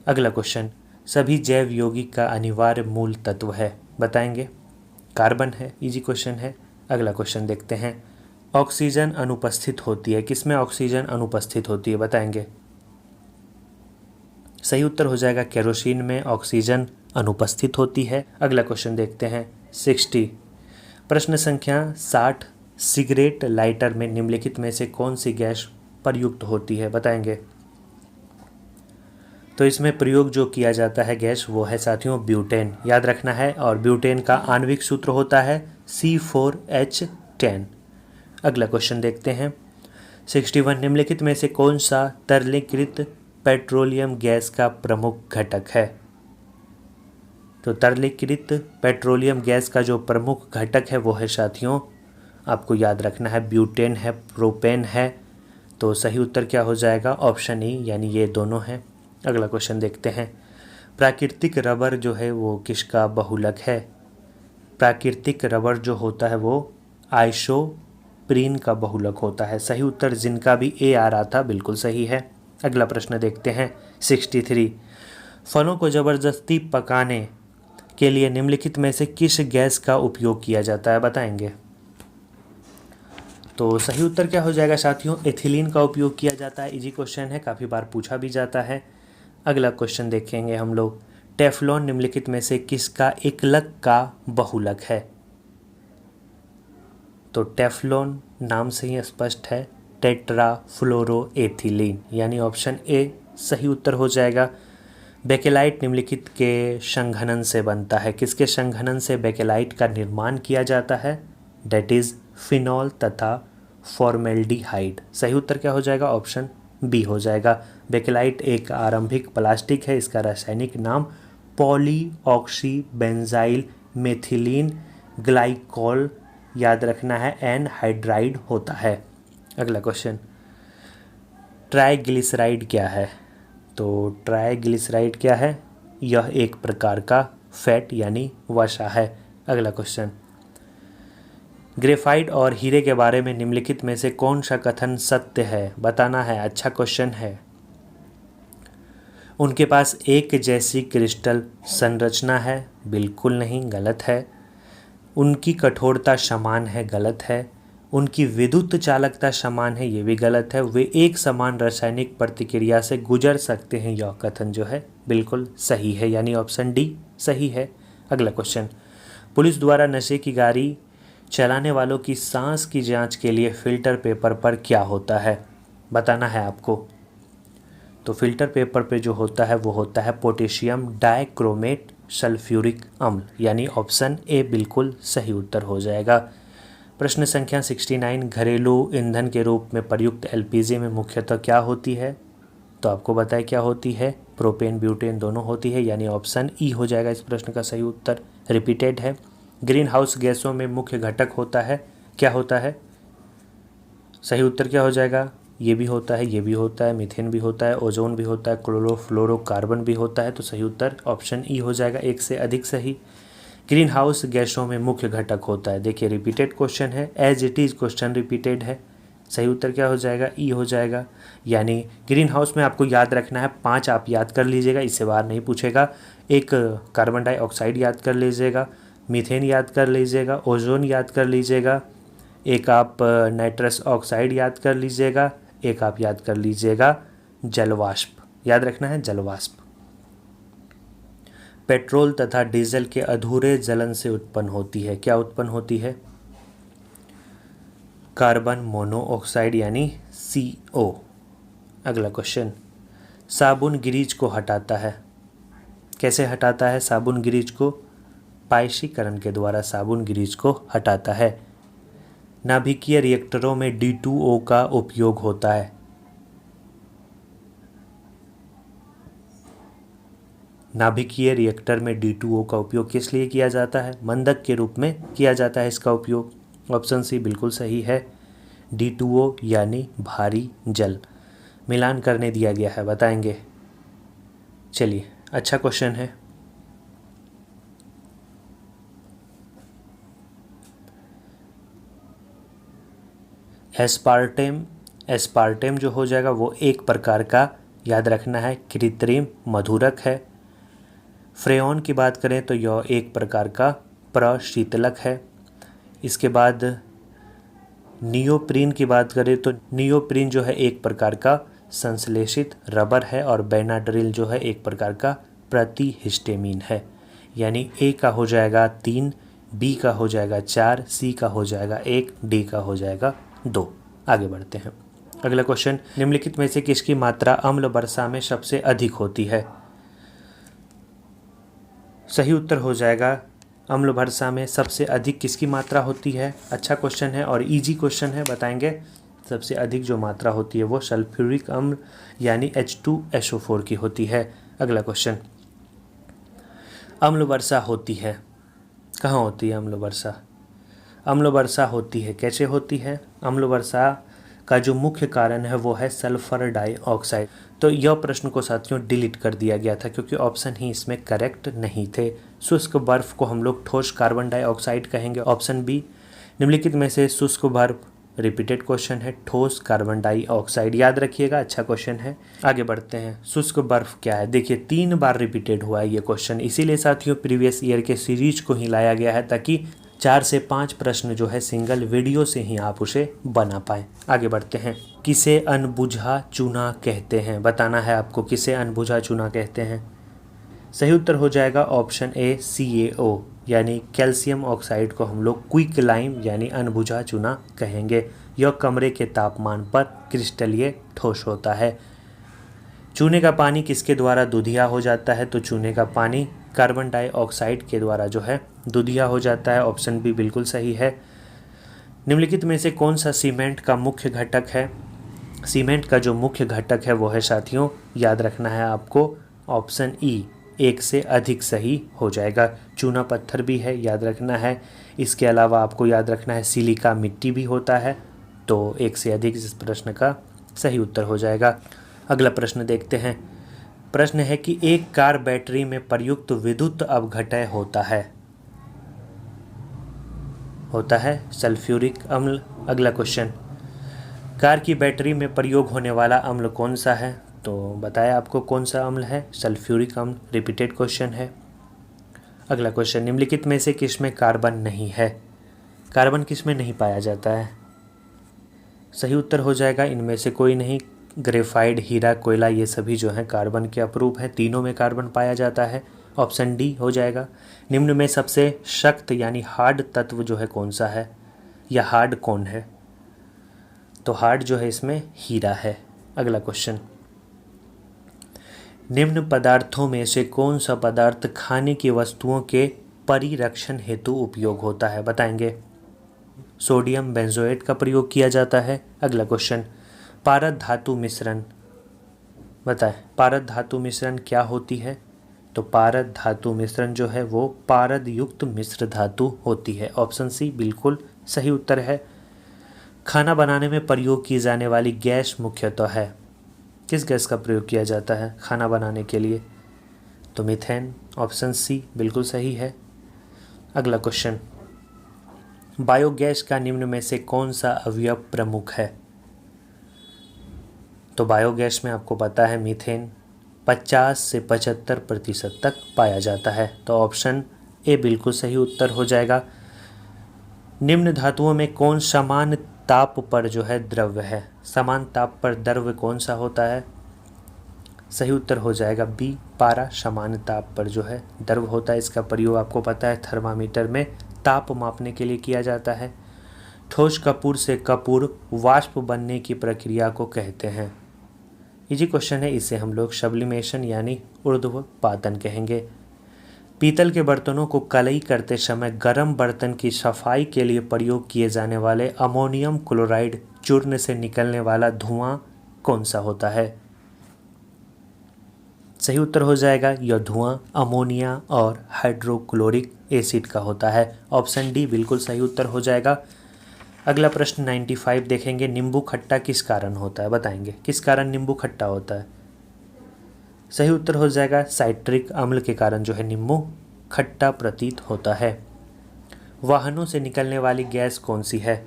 अगला क्वेश्चन, सभी जैव यौगिक का अनिवार्य मूल तत्व है, बताएंगे? कार्बन है। इजी क्वेश्चन है। अगला क्वेश्चन देखते हैं, ऑक्सीजन अनुपस्थित होती है, किसमें ऑक्सीजन अनुपस्थित होती है, बताएंगे? सही उत्तर हो जाएगा, केरोसिन में ऑक्सीजन अनुपस्थित होती है। अगला क्वेश्चन देखते हैं 60। प्रश्न संख्या 60, सिगरेट लाइटर में निम्नलिखित में से कौन सी गैस प्रयुक्त होती है, बताएंगे? तो इसमें प्रयोग जो किया जाता है गैस वो है साथियों ब्यूटेन, याद रखना है। और ब्यूटेन का आणविक सूत्र होता है C4H10। अगला क्वेश्चन देखते हैं 61, निम्नलिखित में से कौन सा तरलीकृत पेट्रोलियम गैस का प्रमुख घटक है? तो तरलीकृत पेट्रोलियम गैस का जो प्रमुख घटक है वो है साथियों, आपको याद रखना है, ब्यूटेन है, प्रोपेन है। तो सही उत्तर क्या हो जाएगा? ऑप्शन ई, यानी ये दोनों हैं। अगला क्वेश्चन देखते हैं, प्राकृतिक रबर जो है वो किसका बहुलक है? प्राकृतिक रबर जो होता है वो आइसोप्रीन का बहुलक होता है। सही उत्तर, जिनका भी ए आ रहा था, बिल्कुल सही है। अगला प्रश्न देखते हैं 63, फलों को ज़बरदस्ती पकाने के लिए निम्नलिखित में से किस गैस का उपयोग किया जाता है, बताएंगे? तो सही उत्तर क्या हो जाएगा साथियों? एथिलीन का उपयोग किया जाता है। इजी क्वेश्चन है, काफ़ी बार पूछा भी जाता है। अगला क्वेश्चन देखेंगे हम लोग, टेफ्लॉन निम्नलिखित में से किसका एकलक का बहुलक है? तो टेफ्लॉन नाम से ही स्पष्ट है, टेट्राफ्लोरोएथिलीन, यानी ऑप्शन ए सही उत्तर हो जाएगा। बेकेलाइट निम्नलिखित के संघनन से बनता है, किसके संघनन से बेकेलाइट का निर्माण किया जाता है? डेट इज फिनॉल तथा फॉर्मेल्डिहाइड। सही उत्तर क्या हो जाएगा? ऑप्शन बी हो जाएगा। बेकेलाइट एक आरंभिक प्लास्टिक है, इसका रासायनिक नाम पॉलीऑक्सीबेंजाइल मेथिलीन ग्लाइकॉल, याद रखना है, एनहाइड्राइड होता है। अगला क्वेश्चन, ट्राइग्लिसराइड क्या है? तो ट्राइग्लिसराइड क्या है? यह एक प्रकार का फैट यानी वसा है। अगला क्वेश्चन, ग्रेफाइट और हीरे के बारे में निम्नलिखित में से कौन सा कथन सत्य है, बताना है। अच्छा क्वेश्चन है। उनके पास एक जैसी क्रिस्टल संरचना है, बिल्कुल नहीं, गलत है। उनकी कठोरता समान है, गलत है। उनकी विद्युत चालकता समान है, ये भी गलत है। वे एक समान रासायनिक प्रतिक्रिया से गुजर सकते हैं, यह कथन जो है बिल्कुल सही है, यानी ऑप्शन डी सही है। अगला क्वेश्चन, पुलिस द्वारा नशे की गाड़ी चलाने वालों की सांस की जांच के लिए फिल्टर पेपर पर क्या होता है, बताना है आपको। तो फिल्टर पेपर पे जो होता है वो होता है पोटेशियम डाइक्रोमेट सल्फ्यूरिक अम्ल, यानी ऑप्शन ए बिल्कुल सही उत्तर हो जाएगा। प्रश्न संख्या 69, घरेलू ईंधन के रूप में प्रयुक्त एलपीजी में मुख्यतः क्या होती है? तो आपको बताए क्या होती है, प्रोपेन ब्यूटेन दोनों होती है, यानी ऑप्शन ई हो जाएगा इस प्रश्न का सही उत्तर। रिपीटेड है। ग्रीन हाउस गैसों में मुख्य घटक होता है, क्या होता है? सही उत्तर क्या हो जाएगा? ये भी होता है, ये भी होता है, मीथेन भी होता है, ओजोन भी होता है, क्लोरोफ्लोरोकार्बन भी होता है। तो सही उत्तर ऑप्शन ई हो जाएगा, एक से अधिक सही। ग्रीन हाउस गैसों में मुख्य घटक होता है, देखिए रिपीटेड क्वेश्चन है, as it is question repeated है। सही उत्तर क्या हो जाएगा? ई हो जाएगा। यानी ग्रीन हाउस में आपको याद रखना है 5, आप याद कर लीजिएगा, इससे बाहर नहीं पूछेगा। एक कार्बन डाइऑक्साइड याद कर लीजिएगा, मीथेन याद कर लीजिएगा, ओजोन याद कर लीजिएगा, एक आप नाइट्रस ऑक्साइड याद कर लीजिएगा, एक आप याद कर लीजिएगा जलवाष्प, याद रखना है जलवाष्प। पेट्रोल तथा डीजल के अधूरे जलन से उत्पन्न होती है, क्या उत्पन्न होती है? कार्बन मोनोऑक्साइड यानी CO। अगला क्वेश्चन, साबुन गिरीज को हटाता है, कैसे हटाता है साबुन गिरीज को? पायशीकरण के द्वारा साबुन गिरीज को हटाता है। नाभिकीय रिएक्टरों में D2O का उपयोग होता है, नाभिकीय रिएक्टर में D2O का उपयोग किस लिए किया जाता है? मंदक के रूप में किया जाता है इसका उपयोग। ऑप्शन सी बिल्कुल सही है, D2O यानी भारी जल। मिलान करने दिया गया है, बताएंगे। चलिए, अच्छा क्वेश्चन है। एस्पार्टेम जो हो जाएगा वो एक प्रकार का, याद रखना है, कृत्रिम मधुरक है। फ्रेऑन की बात करें तो यह एक प्रकार का प्रशीतलक है। इसके बाद नियोप्रीन की बात करें तो नियोप्रीन जो है एक प्रकार का संश्लेषित रबर है, और बेनाड्रिल जो है एक प्रकार का प्रतिहिस्टेमीन है। यानी ए का हो जाएगा 3, बी का हो जाएगा 4, सी का हो जाएगा 1, डी का हो जाएगा 2। आगे बढ़ते हैं। अगला क्वेश्चन, निम्नलिखित में से किसकी मात्रा अम्ल वर्षा में सबसे अधिक होती है? सही उत्तर हो जाएगा, अम्ल वर्षा में सबसे अधिक किसकी मात्रा होती है? अच्छा क्वेश्चन है और इजी क्वेश्चन है, बताएंगे। सबसे अधिक जो मात्रा होती है वो सल्फ्यूरिक अम्ल यानी H2SO4 की होती है। अगला क्वेश्चन, अम्ल वर्षा होती है, कहाँ होती है अम्ल वर्षा? अम्ल वर्षा होती है, कैसे होती है? अम्ल वर्षा का जो मुख्य कारण है वो है सल्फर डाइऑक्साइड। तो यह प्रश्न को साथियों डिलीट कर दिया गया था क्योंकि ऑप्शन ही इसमें करेक्ट नहीं थे। शुष्क बर्फ को हम लोग ठोस कार्बन डाइऑक्साइड कहेंगे, ऑप्शन बी। निम्नलिखित में से शुष्क बर्फ, रिपीटेड क्वेश्चन है, ठोस कार्बन डाइऑक्साइड, याद रखिएगा, अच्छा क्वेश्चन है। आगे बढ़ते हैं, शुष्क बर्फ क्या है? देखिए 3 बार रिपीटेड हुआ है ये क्वेश्चन, इसीलिए साथियों प्रीवियस ईयर के सीरीज को ही लाया गया है ताकि 4 से 5 प्रश्न जो है सिंगल वीडियो से ही आप उसे बना पाएँ। आगे बढ़ते हैं, किसे अनबुझा चूना कहते हैं? बताना है आपको, किसे अनबुझा चूना कहते हैं? सही उत्तर हो जाएगा ऑप्शन ए CaO, यानी कैल्शियम ऑक्साइड को हम लोग क्विक लाइम यानी अनबुझा चूना कहेंगे। यह कमरे के तापमान पर क्रिस्टलीय ठोस होता है। चूने का पानी किसके द्वारा दूधिया हो जाता है? तो चूने का पानी कार्बन डाइऑक्साइड के द्वारा जो है दूधिया हो जाता है, ऑप्शन बी बिल्कुल सही है। निम्नलिखित में से कौन सा सीमेंट का मुख्य घटक है? सीमेंट का जो मुख्य घटक है वो है साथियों, याद रखना है आपको, ऑप्शन ई, एक से अधिक सही हो जाएगा। चूना पत्थर भी है, याद रखना है। इसके अलावा आपको याद रखना है सिलिका मिट्टी भी होता है, तो एक से अधिक इस प्रश्न का सही उत्तर हो जाएगा। अगला प्रश्न देखते हैं। प्रश्न है कि एक कार बैटरी में प्रयुक्त विद्युत अपघटय होता है सल्फ्यूरिक अम्ल। अगला क्वेश्चन, कार की बैटरी में प्रयोग होने वाला अम्ल कौन सा है? तो बताया आपको कौन सा अम्ल है, सल्फ्यूरिक अम्ल, रिपीटेड क्वेश्चन है। अगला क्वेश्चन, निम्नलिखित में से किसमें कार्बन नहीं है? कार्बन किसमें नहीं पाया जाता है? सही उत्तर हो जाएगा इनमें से कोई नहीं। ग्रेफाइट, हीरा, कोयला, ये सभी जो हैं कार्बन के अपरूप हैं, तीनों में कार्बन पाया जाता है, ऑप्शन डी हो जाएगा। निम्न में सबसे सख्त यानी हार्ड तत्व जो है कौन सा है, या हार्ड कौन है? तो हार्ड जो है इसमें हीरा है। अगला क्वेश्चन, निम्न पदार्थों में से कौन सा पदार्थ खाने की वस्तुओं के परिरक्षण हेतु उपयोग होता है? बताएंगे। सोडियम बेंजोएट का प्रयोग किया जाता है। अगला क्वेश्चन, पारद धातु मिश्रण बताएं, पारद धातु मिश्रण क्या होती है? तो पारद धातु मिश्रण जो है वो पारद युक्त मिश्र धातु होती है। ऑप्शन सी बिल्कुल सही उत्तर है। खाना बनाने में प्रयोग की जाने वाली गैस मुख्यतः है, किस गैस का प्रयोग किया जाता है खाना बनाने के लिए? तो मीथेन। ऑप्शन सी बिल्कुल सही है। अगला क्वेश्चन, बायोगैस का निम्न में से कौन सा अवयव प्रमुख है? तो बायोगैस में आपको पता है मीथेन 50 से 75% तक पाया जाता है। तो ऑप्शन ए बिल्कुल सही उत्तर हो जाएगा। निम्न धातुओं में कौन समान ताप पर जो है द्रव्य है? समान ताप पर द्रव्य कौन सा होता है? सही उत्तर हो जाएगा बी, पारा समान ताप पर जो है द्रव्य होता है। इसका प्रयोग आपको पता है थर्मामीटर में ताप मापने के लिए किया जाता है। ठोस कपूर से कपूर वाष्प बनने की प्रक्रिया को कहते हैं। इजी क्वेश्चन है, इसे हम लोग सब्लिमेशन यानी ऊर्ध्वपातन कहेंगे। पीतल के बर्तनों को कलई करते समय गर्म बर्तन की सफाई के लिए प्रयोग किए जाने वाले अमोनियम क्लोराइड चूर्ण से निकलने वाला धुआं कौन सा होता है? सही उत्तर हो जाएगा यह धुआं अमोनिया और हाइड्रोक्लोरिक एसिड का होता है। ऑप्शन डी बिल्कुल सही उत्तर हो जाएगा। अगला प्रश्न 95 देखेंगे, नींबू खट्टा किस कारण होता है? बताएंगे किस कारण नींबू खट्टा होता है? सही उत्तर हो जाएगा साइट्रिक अम्ल के कारण जो है नींबू खट्टा प्रतीत होता है। वाहनों से निकलने वाली गैस कौन सी है?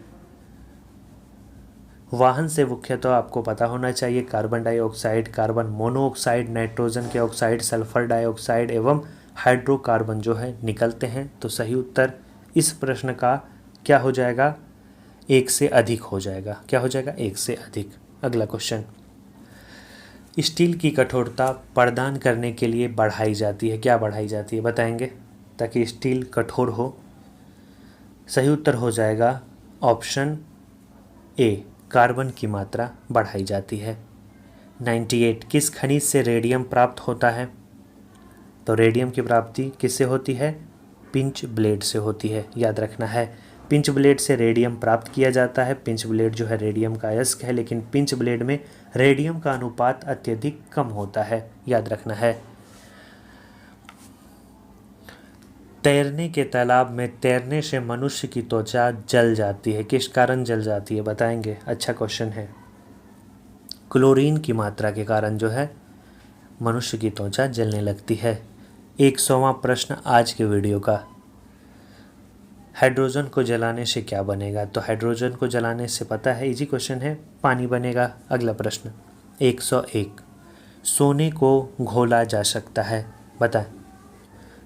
वाहन से मुख्यतः आपको पता होना चाहिए carbon dioxide, carbon monoxide, nitrogen के ऑक्साइड, सल्फर डाइऑक्साइड एवं हाइड्रोकार्बन जो है निकलते हैं। तो सही उत्तर इस प्रश्न का क्या हो जाएगा? एक से अधिक हो जाएगा। क्या हो जाएगा? एक से अधिक। अगला क्वेश्चन, स्टील की कठोरता प्रदान करने के लिए बढ़ाई जाती है, क्या बढ़ाई जाती है बताएंगे ताकि स्टील कठोर हो? सही उत्तर हो जाएगा ऑप्शन ए, कार्बन की मात्रा बढ़ाई जाती है। 98, किस खनिज से रेडियम प्राप्त होता है? तो रेडियम की प्राप्ति किससे होती है? पिंच ब्लेड से होती है, याद रखना है। पिंच ब्लेड से रेडियम प्राप्त किया जाता है। पिंच ब्लेड जो है रेडियम का अयस्क है, लेकिन पिंच ब्लेड में रेडियम का अनुपात अत्यधिक कम होता है, याद रखना है। तैरने के तालाब में तैरने से मनुष्य की त्वचा जल जाती है, किस कारण जल जाती है बताएंगे? अच्छा क्वेश्चन है। क्लोरीन की मात्रा के कारण जो है मनुष्य की त्वचा जलने लगती है। 100वां प्रश्न आज के वीडियो का, हाइड्रोजन को जलाने से क्या बनेगा? तो हाइड्रोजन को जलाने से पता है, इजी क्वेश्चन है, पानी बनेगा। अगला प्रश्न 101, सोने को घोला जा सकता है, बताएं।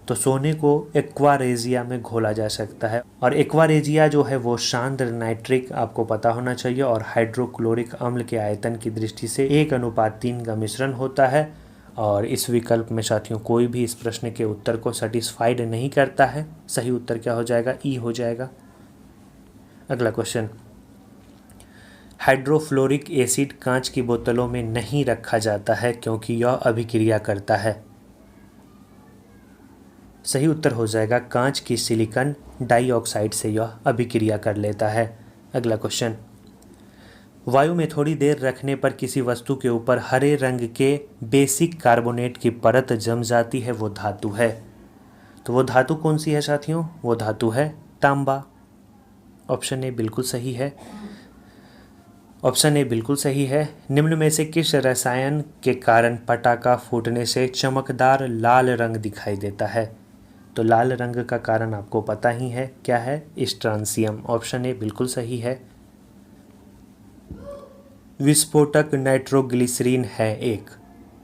तो सोने को एक्वारेजिया में घोला जा सकता है, और एक्वारेजिया जो है वो सांद्र नाइट्रिक आपको पता होना चाहिए और हाइड्रोक्लोरिक अम्ल के आयतन की दृष्टि से 1:3 का मिश्रण होता है। और इस विकल्प में साथियों कोई भी इस प्रश्न के उत्तर को सेटिस्फाइड नहीं करता है। सही उत्तर क्या हो जाएगा? ई हो जाएगा। अगला क्वेश्चन, हाइड्रोफ्लोरिक एसिड कांच की बोतलों में नहीं रखा जाता है क्योंकि यह अभिक्रिया करता है। सही उत्तर हो जाएगा कांच की सिलिकॉन डाइऑक्साइड से यह अभिक्रिया कर लेता है। अगला क्वेश्चन, वायु में थोड़ी देर रखने पर किसी वस्तु के ऊपर हरे रंग के बेसिक कार्बोनेट की परत जम जाती है, वो धातु है। तो वो धातु कौन सी है साथियों? वो धातु है तांबा। ऑप्शन ए बिल्कुल सही है। ऑप्शन ए बिल्कुल सही है। निम्न में से किस रसायन के कारण पटाखा फूटने से चमकदार लाल रंग दिखाई देता है? तो लाल रंग का कारण आपको पता ही है, क्या है? स्ट्रांसियम। ऑप्शन ए बिल्कुल सही है। विस्फोटक नाइट्रोग्लिसरीन है एक,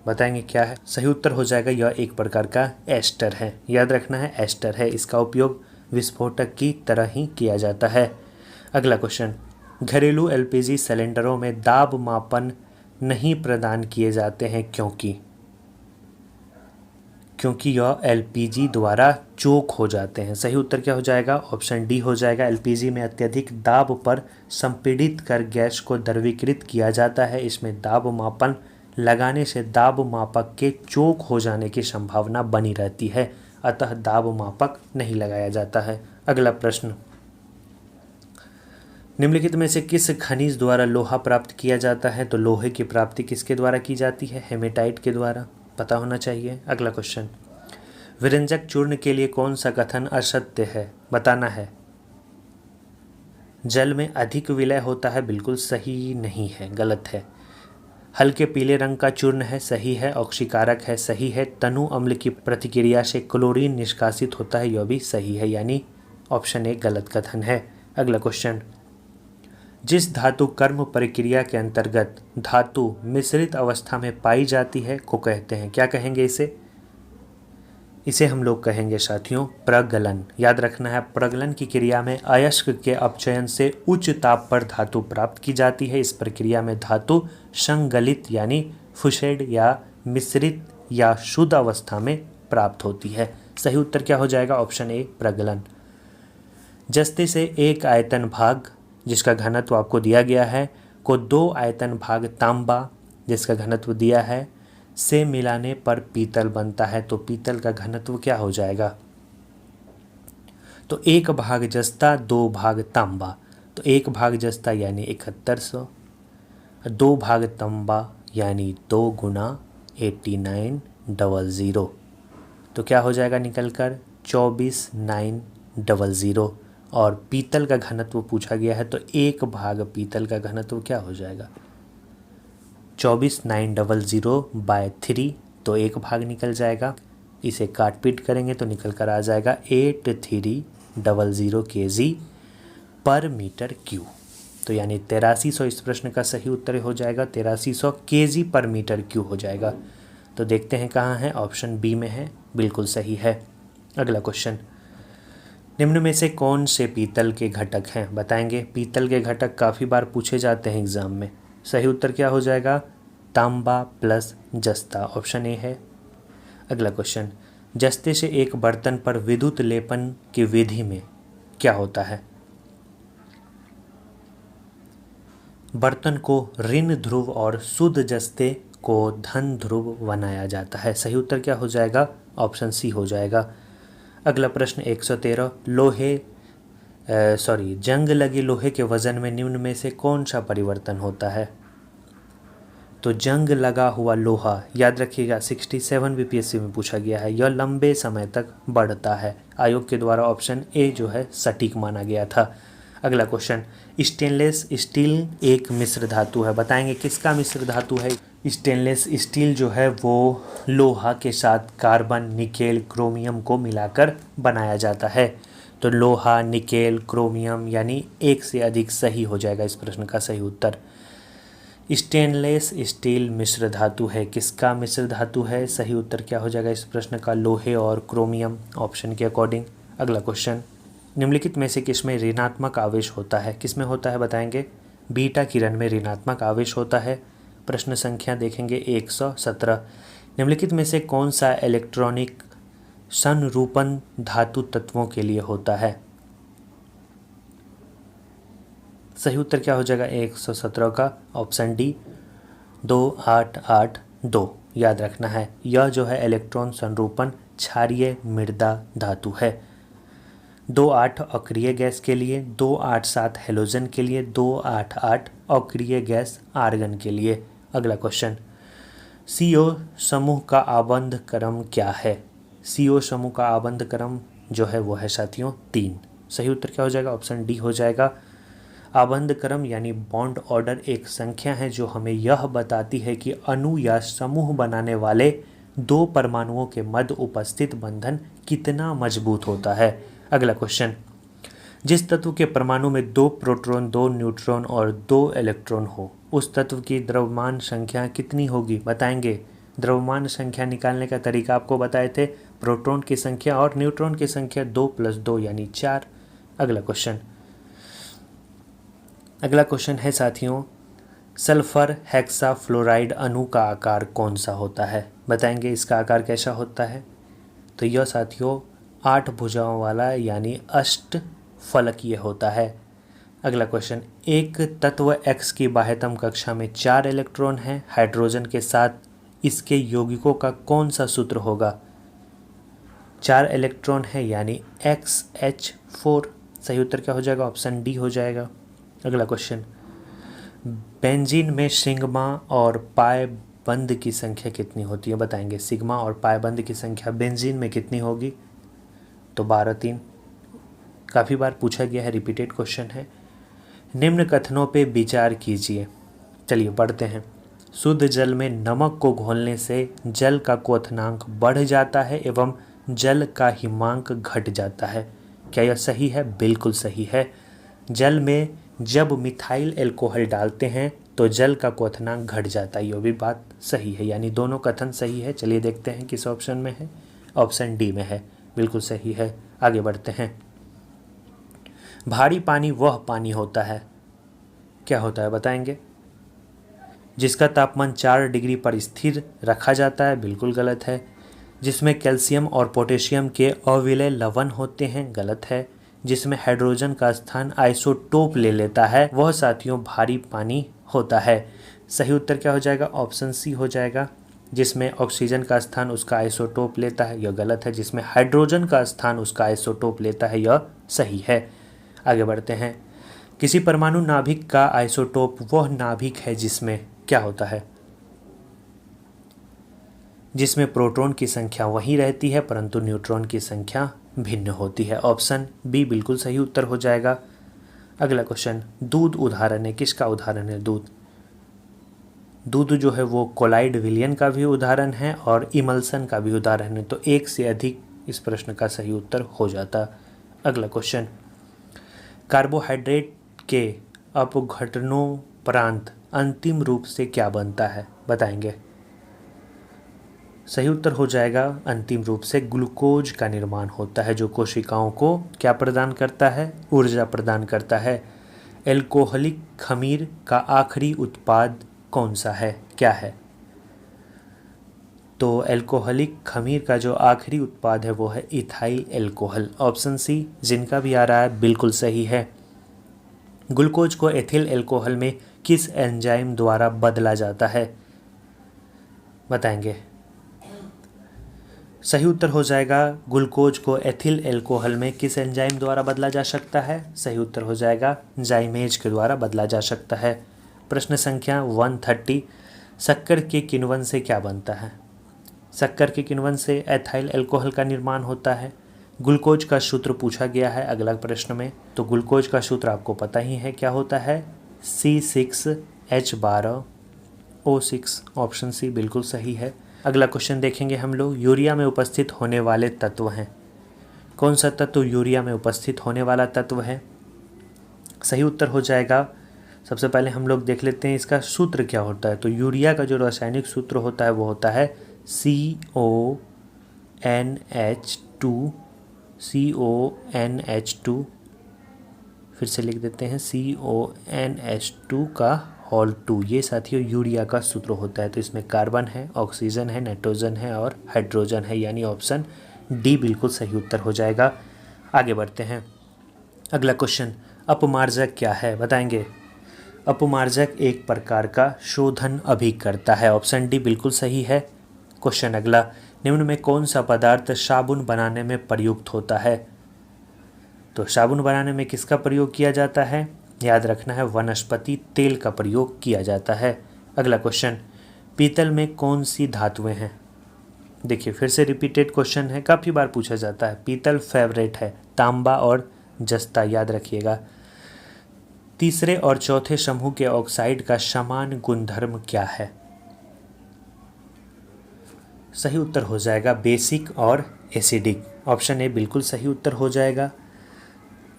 बताएंगे क्या है? सही उत्तर हो जाएगा यह एक प्रकार का एस्टर है, याद रखना है एस्टर है। इसका उपयोग विस्फोटक की तरह ही किया जाता है। अगला क्वेश्चन, घरेलू एलपीजी सिलेंडरों में दाब मापन नहीं प्रदान किए जाते हैं क्योंकि यह एलपीजी द्वारा चोक हो जाते हैं। सही उत्तर क्या हो जाएगा? ऑप्शन डी हो जाएगा। एलपीजी में अत्यधिक दाब पर संपीड़ित कर गैस को द्रवीकृत किया जाता है। इसमें दाब मापन लगाने से दाब मापक के चोक हो जाने की संभावना बनी रहती है, अतः दाब मापक नहीं लगाया जाता है। अगला प्रश्न, निम्नलिखित में से किस खनिज द्वारा लोहा प्राप्त किया जाता है? तो लोहे की प्राप्ति किसके द्वारा की जाती है? हेमेटाइट के द्वारा, पता होना चाहिए। अगला क्वेश्चन, विरंजक चूर्ण के लिए कौन सा कथन असत्य है? बताना है। जल में अधिक विलय होता है, बिल्कुल सही नहीं है, गलत है। हल्के पीले रंग का चूर्ण है, सही है। ऑक्सीकारक है, सही है। तनु अम्ल की प्रतिक्रिया से क्लोरीन निष्कासित होता है, यह भी सही है, यानी ऑप्शन ए गलत कथन है। अगला क्वेश्चन, जिस धातु कर्म प्रक्रिया के अंतर्गत धातु मिश्रित अवस्था में पाई जाती है को कहते हैं? क्या कहेंगे इसे? इसे हम लोग कहेंगे साथियों प्रगलन। याद रखना है, प्रगलन की क्रिया में अयस्क के अपचयन से उच्च ताप पर धातु प्राप्त की जाती है। इस प्रक्रिया में धातु संगलित यानी फुसेड या मिश्रित या शुद्ध अवस्था में प्राप्त होती है। सही उत्तर क्या हो जाएगा? ऑप्शन ए प्रगलन। जस्ते से एक आयतन भाग जिसका घनत्व आपको दिया गया है को दो आयतन भाग तांबा जिसका घनत्व दिया है से मिलाने पर पीतल बनता है। तो पीतल का घनत्व क्या हो जाएगा? तो एक भाग जस्ता, दो भाग तांबा। तो एक भाग जस्ता यानी 7100, दो भाग तांबा यानी 2 गुना 8900। तो क्या हो जाएगा निकल कर? 24900। और पीतल का घनत्व पूछा गया है, तो एक भाग पीतल का घनत्व क्या हो जाएगा? 24900/3, तो एक भाग निकल जाएगा। इसे काट पीट करेंगे तो निकल कर आ जाएगा 8300 kg पर मीटर क्यू। तो यानी 8300 इस प्रश्न का सही उत्तर हो जाएगा। 8300 kg पर मीटर क्यू हो जाएगा। तो देखते हैं कहाँ है? ऑप्शन बी में है, बिल्कुल सही है। अगला क्वेश्चन, निम्न में से कौन से पीतल के घटक हैं? बताएंगे। पीतल के घटक काफ़ी बार पूछे जाते हैं एग्जाम में। सही उत्तर क्या हो जाएगा? तांबा प्लस जस्ता, ऑप्शन ए है। अगला क्वेश्चन, जस्ते से एक बर्तन पर विद्युत लेपन की विधि में क्या होता है? बर्तन को ऋण ध्रुव और शुद्ध जस्ते को धन ध्रुव बनाया जाता है। सही उत्तर क्या हो जाएगा? ऑप्शन सी हो जाएगा। अगला प्रश्न 113, जंग लगी लोहे के वजन में निम्न में से कौन सा परिवर्तन होता है? तो जंग लगा हुआ लोहा, याद रखिएगा 67 बीपीएससी में पूछा गया है, यह लंबे समय तक बढ़ता है। आयोग के द्वारा ऑप्शन ए जो है सटीक माना गया था। अगला क्वेश्चन, स्टेनलेस स्टील एक मिश्र धातु है। बताएंगे किसका मिश्र धातु है? स्टेनलेस स्टील जो है वो लोहा के साथ कार्बन, निकेल, क्रोमियम को मिलाकर बनाया जाता है। तो लोहा, निकेल, क्रोमियम यानी एक से अधिक सही हो जाएगा इस प्रश्न का सही उत्तर। स्टेनलेस स्टील मिश्र धातु है। किसका मिश्र धातु है? सही उत्तर क्या हो जाएगा इस प्रश्न का? लोहे और क्रोमियम, ऑप्शन के अकॉर्डिंग। अगला क्वेश्चन, निम्नलिखित में से किसमें ऋणात्मक आवेश होता है? किसमें होता है बताएंगे? बीटा किरण में ऋणात्मक आवेश होता है। प्रश्न संख्या देखेंगे 117, निम्नलिखित में से कौन सा इलेक्ट्रॉनिक संरूपण धातु तत्वों के लिए होता है? सही उत्तर क्या हो जाएगा 117 का? Option D 2882। याद रखना है, यह जो है इलेक्ट्रॉन संरूपण क्षारीय मृदा धातु है। 288 अक्रिय गैस के लिए, 287 हेलोजन के लिए, 288 अक्रिय गैस आर्गन के लिए। अगला क्वेश्चन, CO समूह का आबंध क्रम क्या है? CO समूह का आबंध क्रम जो है वो है साथियों 3। सही उत्तर क्या हो जाएगा? ऑप्शन डी हो जाएगा। आबंध क्रम यानी बॉन्ड ऑर्डर एक संख्या है जो हमें यह बताती है कि अणु या समूह बनाने वाले दो परमाणुओं के मध्य उपस्थित बंधन कितना मजबूत होता है। अगला क्वेश्चन, जिस तत्व के परमाणु में 2 प्रोटॉन, 2 न्यूट्रॉन और 2 इलेक्ट्रॉन हो उस तत्व की द्रव्यमान संख्या कितनी होगी? बताएंगे। द्रव्यमान संख्या निकालने का तरीका आपको बताए थे, प्रोटॉन की संख्या और न्यूट्रॉन की संख्या 2 + 2 यानी 4। अगला क्वेश्चन है साथियों, सल्फर हेक्साफ्लोराइड अणु का आकार कौन सा होता है? बताएंगे इसका आकार कैसा होता है? तो यह साथियों 8 भुजाओं वाला यानी अष्टफलकीय होता है। अगला क्वेश्चन, एक तत्व X की बाह्यतम कक्षा में 4 इलेक्ट्रॉन हैं, हाइड्रोजन के साथ इसके यौगिकों का कौन सा सूत्र होगा? 4 इलेक्ट्रॉन है यानी XH4। सही उत्तर क्या हो जाएगा? ऑप्शन डी हो जाएगा। अगला क्वेश्चन, बेंजीन में सिग्मा और पाई बंद की संख्या कितनी होती है? बताएंगे। सिग्मा और पाई बंद की संख्या बेंजीन में कितनी होगी? तो 12 3। काफ़ी बार पूछा गया है, रिपीटेड क्वेश्चन है। निम्न कथनों पे विचार कीजिए। चलिए पढ़ते हैं। शुद्ध जल में नमक को घोलने से जल का क्वथनांक बढ़ जाता है एवं जल का हिमांक घट जाता है। क्या यह सही है? बिल्कुल सही है। जल में जब मिथाइल अल्कोहल डालते हैं तो जल का क्वथनांक घट जाता है, ये भी बात सही है, यानी दोनों कथन सही है। चलिए देखते हैं किस ऑप्शन में है। ऑप्शन डी में है, बिल्कुल सही है। आगे बढ़ते हैं। भारी पानी वह पानी होता है, क्या होता है बताएंगे? जिसका तापमान 4 डिग्री पर स्थिर रखा जाता है, बिल्कुल गलत है। जिसमें कैल्शियम और पोटेशियम के अविलय लवण होते हैं, गलत है। जिसमें हाइड्रोजन का स्थान आइसोटोप ले लेता है, वह साथियों भारी पानी होता है। सही उत्तर क्या हो जाएगा? ऑप्शन सी हो जाएगा। जिसमें ऑक्सीजन का स्थान उसका आइसोटोप लेता है, यह गलत है। जिसमें हाइड्रोजन का स्थान उसका आइसोटोप लेता है, यह सही है। आगे बढ़ते हैं। किसी परमाणु नाभिक का आइसोटोप वह नाभिक है जिसमें क्या होता है? जिसमें प्रोटॉन की संख्या वही रहती है परंतु न्यूट्रॉन की संख्या भिन्न होती है। ऑप्शन बी बिल्कुल सही उत्तर हो जाएगा। अगला क्वेश्चन, दूध उदाहरण है, किसका उदाहरण है? दूध जो है वो कोलाइड विलयन का भी उदाहरण है और इमल्सन का भी उदाहरण है, तो एक से अधिक इस प्रश्न का सही उत्तर हो जाता। अगला क्वेश्चन, कार्बोहाइड्रेट के अपघटनोपरांत अंतिम रूप से क्या बनता है? बताएंगे। सही उत्तर हो जाएगा, अंतिम रूप से ग्लूकोज का निर्माण होता है, जो कोशिकाओं को क्या प्रदान करता है? ऊर्जा प्रदान करता है। एल्कोहलिक खमीर का आखिरी उत्पाद कौन सा है? क्या है? तो एल्कोहलिक खमीर का जो आखिरी उत्पाद है वो है इथाइल एल्कोहल। ऑप्शन सी जिनका भी आ रहा है बिल्कुल सही है। ग्लूकोज को एथिल एल्कोहल में किस एंजाइम द्वारा बदला जाता है? बताएंगे। सही उत्तर हो जाएगा, ग्लूकोज को एथिल एल्कोहल में किस एंजाइम द्वारा बदला जा सकता है? सही उत्तर हो जाएगा, जाइमेज के द्वारा बदला जा सकता है। प्रश्न संख्या 130, शक्कर के किण्वन से क्या बनता है? शक्कर के किण्वन से एथिल एल्कोहल का निर्माण होता है। ग्लूकोज का सूत्र पूछा गया है अगला प्रश्न में, तो ग्लूकोज का सूत्र आपको पता ही है क्या होता है? C6H12O6। ऑप्शन सी बिल्कुल सही है। अगला क्वेश्चन देखेंगे हम लोग। यूरिया में उपस्थित होने वाले तत्व हैं, कौन सा तत्व यूरिया में उपस्थित होने वाला तत्व है? सही उत्तर हो जाएगा। सबसे पहले हम लोग देख लेते हैं इसका सूत्र क्या होता है। तो यूरिया का जो रासायनिक सूत्र होता है वो होता है CONH2। फिर से लिख देते हैं CONH2 का होल 2। ये साथियों यूरिया का सूत्र होता है। तो इसमें कार्बन है, ऑक्सीजन है, नाइट्रोजन है और हाइड्रोजन है, यानी ऑप्शन डी बिल्कुल सही उत्तर हो जाएगा। आगे बढ़ते हैं। अगला क्वेश्चन, अपमार्जक क्या है? बताएंगे। अपमार्जक एक प्रकार का शोधन अभिकर्ता है। ऑप्शन डी बिल्कुल सही है। क्वेश्चन अगला, निम्न में कौन सा पदार्थ साबुन बनाने में प्रयुक्त होता है? तो साबुन बनाने में किसका प्रयोग किया जाता है? याद रखना है, वनस्पति तेल का प्रयोग किया जाता है। अगला क्वेश्चन, पीतल में कौन सी धातुएं हैं? देखिए फिर से रिपीटेड क्वेश्चन है, काफ़ी बार पूछा जाता है। पीतल फेवरेट है, तांबा और जस्ता, याद रखिएगा। तीसरे और चौथे समूह के ऑक्साइड का समान गुणधर्म क्या है? सही उत्तर हो जाएगा बेसिक और एसिडिक। ऑप्शन ए बिल्कुल सही उत्तर हो जाएगा।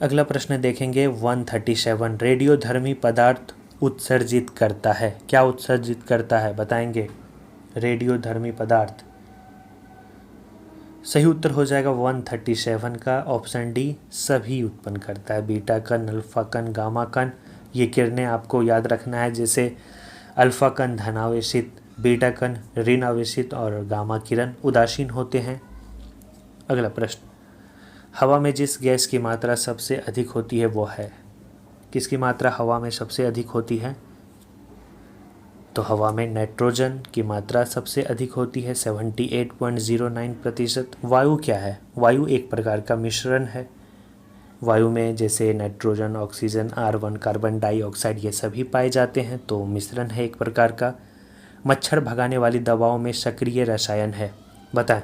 अगला प्रश्न देखेंगे 137, रेडियोधर्मी पदार्थ उत्सर्जित करता है, क्या उत्सर्जित करता है? बताएंगे। रेडियोधर्मी पदार्थ, सही उत्तर हो जाएगा 137 का ऑप्शन डी, सभी उत्पन्न करता है। बीटा कण, अल्फा कण, गामा कण, ये किरणें आपको याद रखना है। जैसे अल्फा कण धनावेशित, बीटा कण ऋण आवेशित और गामा किरण उदासीन होते हैं। अगला प्रश्न, हवा में जिस गैस की मात्रा सबसे अधिक होती है वो है, किसकी मात्रा हवा में सबसे अधिक होती है? तो हवा में नाइट्रोजन की मात्रा सबसे अधिक होती है 78.09%। वायु क्या है? वायु एक प्रकार का मिश्रण है। वायु में जैसे nitrogen, oxygen, R1, carbon dioxide ये सभी पाए जाते हैं, तो मिश्रण है एक प्रकार का। मच्छर भगाने वाली दवाओं में सक्रिय रसायन है, बताएं।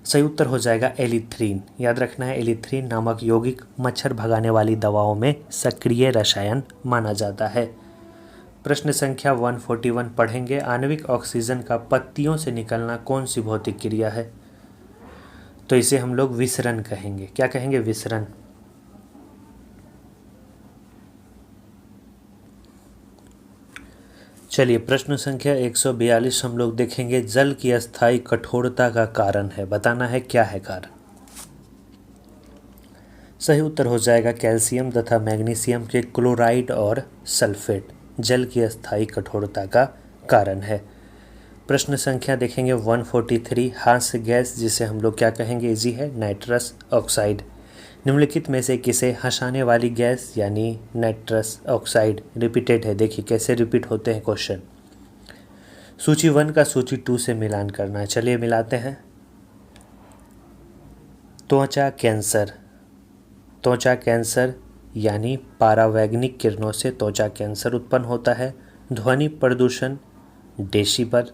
सही उत्तर हो जाएगा एलिथ्रीन। याद रखना है, एलिथ्रीन नामक यौगिक मच्छर भगाने वाली दवाओं में सक्रिय रसायन माना जाता है। प्रश्न संख्या 141 पढ़ेंगे। आणविक ऑक्सीजन का पत्तियों से निकलना कौन सी भौतिक क्रिया है? तो इसे हम लोग विसरण कहेंगे। क्या कहेंगे? विसरण। चलिए प्रश्न संख्या 142 हम लोग देखेंगे। जल की अस्थायी कठोरता का कारण है, बताना है क्या है कारण। सही उत्तर हो जाएगा कैल्शियम तथा मैग्नीशियम के क्लोराइड और सल्फेट जल की अस्थायी कठोरता का कारण है। प्रश्न संख्या देखेंगे 143। हास्य गैस जिसे हम लोग क्या कहेंगे? इजी है, नाइट्रस ऑक्साइड। निम्नलिखित में से किसे हंसाने वाली गैस यानी नाइट्रस ऑक्साइड रिपीटेड है? देखिए कैसे रिपीट होते हैं क्वेश्चन। सूची 1 का सूची 2 से मिलान करना है। चलिए मिलाते हैं। त्वचा कैंसर, त्वचा कैंसर यानी पारावैंगनिक किरणों से त्वचा कैंसर उत्पन्न होता है। ध्वनि प्रदूषण, डेसिबल।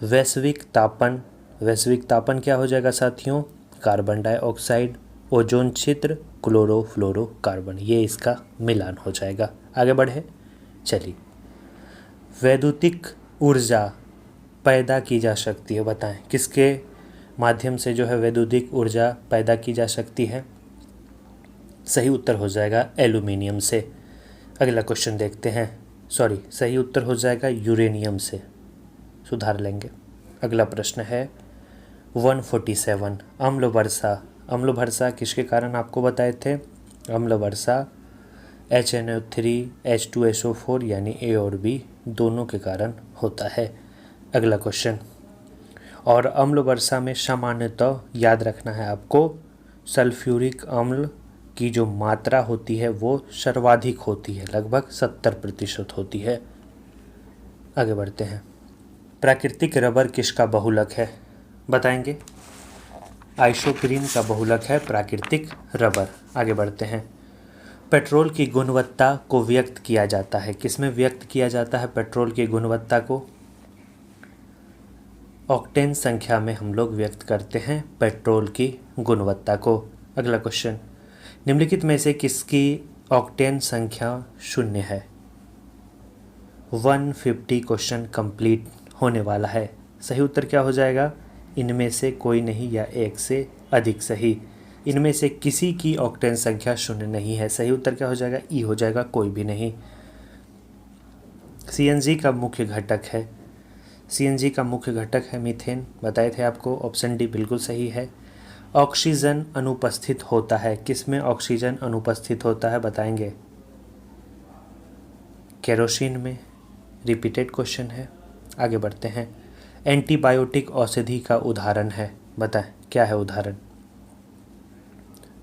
वैश्विक तापन, वैश्विक तापन क्या हो जाएगा साथियों? Carbon dioxide. ओजोन छिद्र, क्लोरोफ्लोरोकार्बन। ये इसका मिलान हो जाएगा। आगे बढ़े, चलिए। वैद्युतिक ऊर्जा पैदा की जा सकती है, बताएं किसके माध्यम से जो है वैद्युतिक ऊर्जा पैदा की जा सकती है? सही उत्तर हो जाएगा एल्यूमिनियम से। अगला क्वेश्चन देखते हैं। सही उत्तर हो जाएगा यूरेनियम से, सुधार लेंगे। अगला प्रश्न है 147। अम्ल वर्षा, अम्ल वर्षा किसके कारण आपको बताए थे? अम्ल वर्षा HNO3 H2SO4 यानी A और B दोनों के कारण होता है। अगला क्वेश्चन। और अम्ल वर्षा में सामान्यतः याद रखना है आपको, सल्फ्यूरिक अम्ल की जो मात्रा होती है वो सर्वाधिक होती है, लगभग 70% होती है। आगे बढ़ते हैं। प्राकृतिक रबर किसका बहुलक है? बताएंगे। आइसोप्रीन का बहुलक है प्राकृतिक रबर। आगे बढ़ते हैं। पेट्रोल की गुणवत्ता को व्यक्त किया जाता है, किसमें व्यक्त किया जाता है पेट्रोल की गुणवत्ता को? ऑक्टेन संख्या में हम लोग व्यक्त करते हैं पेट्रोल की गुणवत्ता को। अगला क्वेश्चन। निम्नलिखित में से किसकी ऑक्टेन संख्या 0 है? 150 क्वेश्चन कंप्लीट होने वाला है। सही उत्तर क्या हो जाएगा? इनमें से कोई नहीं या एक से अधिक सही। इनमें से किसी की ऑक्टेन संख्या 0 नहीं है। सही उत्तर क्या हो जाएगा? ई हो जाएगा, कोई भी नहीं। CNG का मुख्य घटक है, CNG का मुख्य घटक है मीथेन, बताए थे आपको। ऑप्शन डी बिल्कुल सही है। ऑक्सीजन अनुपस्थित होता है, किसमें ऑक्सीजन अनुपस्थित होता है बताएंगे? केरोसिन में। रिपीटेड क्वेश्चन है। आगे बढ़ते हैं। एंटीबायोटिक औषधि का उदाहरण है, बताएं क्या है उदाहरण?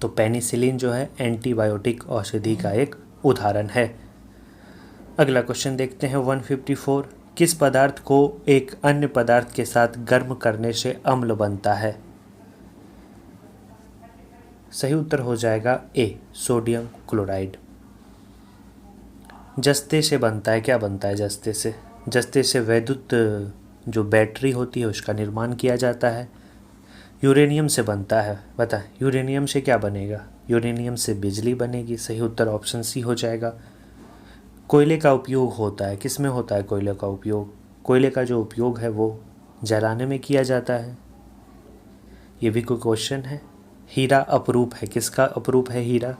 तो पेनिसिलिन जो है एंटीबायोटिक औषधि का एक उदाहरण है। अगला क्वेश्चन देखते हैं 154। किस पदार्थ को एक अन्य पदार्थ के साथ गर्म करने से अम्ल बनता है? सही उत्तर हो जाएगा ए, सोडियम क्लोराइड। जस्ते से बनता है, क्या बनता है जस्ते से? जस्ते से वैद्युत जो बैटरी होती है उसका निर्माण किया जाता है। यूरेनियम से बनता है, बता यूरेनियम से क्या बनेगा? यूरेनियम से बिजली बनेगी। सही उत्तर ऑप्शन सी हो जाएगा। कोयले का उपयोग होता है, किस में होता है कोयले का उपयोग? कोयले का जो उपयोग है वो जलाने में किया जाता है। ये भी कोई क्वेश्चन है। हीरा अपरूप है, किसका अपरूप है हीरा?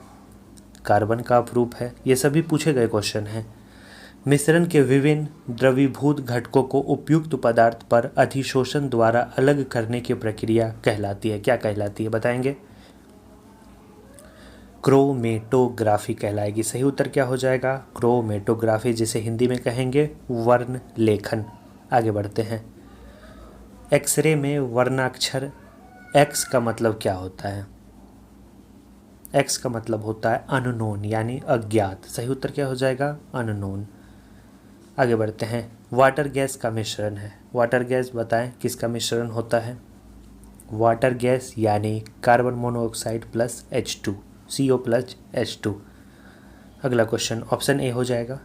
कार्बन का अपरूप है। ये सभी पूछे गए क्वेश्चन हैं। मिश्रण के विभिन्न द्रवीभूत घटकों को उपयुक्त पदार्थ पर अधिशोषण द्वारा अलग करने की प्रक्रिया कहलाती है, क्या कहलाती है बताएंगे? क्रोमेटोग्राफी कहलाएगी। सही उत्तर क्या हो जाएगा? क्रोमेटोग्राफी, जिसे हिंदी में कहेंगे वर्ण लेखन। आगे बढ़ते हैं। एक्सरे में वर्णाक्षर एक्स का मतलब क्या होता है? एक्स का मतलब होता है अननोन यानी अज्ञात। सही उत्तर क्या हो जाएगा? अननोन। आगे बढ़ते हैं। वाटर गैस का मिश्रण है, वाटर गैस बताएं किसका मिश्रण होता है? वाटर गैस यानी carbon monoxide plus H2, CO plus H2। अगला क्वेश्चन ऑप्शन ए हो जाएगा।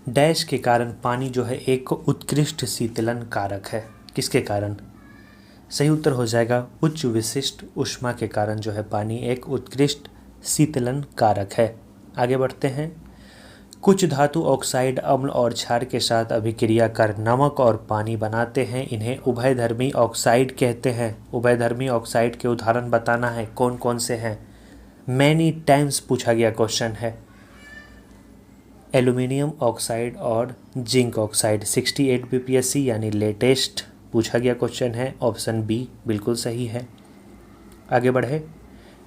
डैश के कारण पानी जो है एक उत्कृष्ट शीतलन कारक है, किसके कारण? सही उत्तर हो जाएगा उच्च विशिष्ट ऊष्मा के कारण जो है पानी एक उत्कृष्ट शीतलन कारक है। आगे बढ़ते हैं। कुछ धातु ऑक्साइड अम्ल और क्षार के साथ अभिक्रिया कर नमक और पानी बनाते हैं, इन्हें उभयधर्मी ऑक्साइड कहते हैं। उभयधर्मी ऑक्साइड के उदाहरण बताना है, कौन कौन से हैं। मैनी टाइम्स पूछा गया क्वेश्चन है। एल्यूमिनियम ऑक्साइड और जिंक ऑक्साइड 68 बीपीएससी यानी लेटेस्ट पूछा गया क्वेश्चन है। ऑप्शन बी बिल्कुल सही है। आगे बढ़े।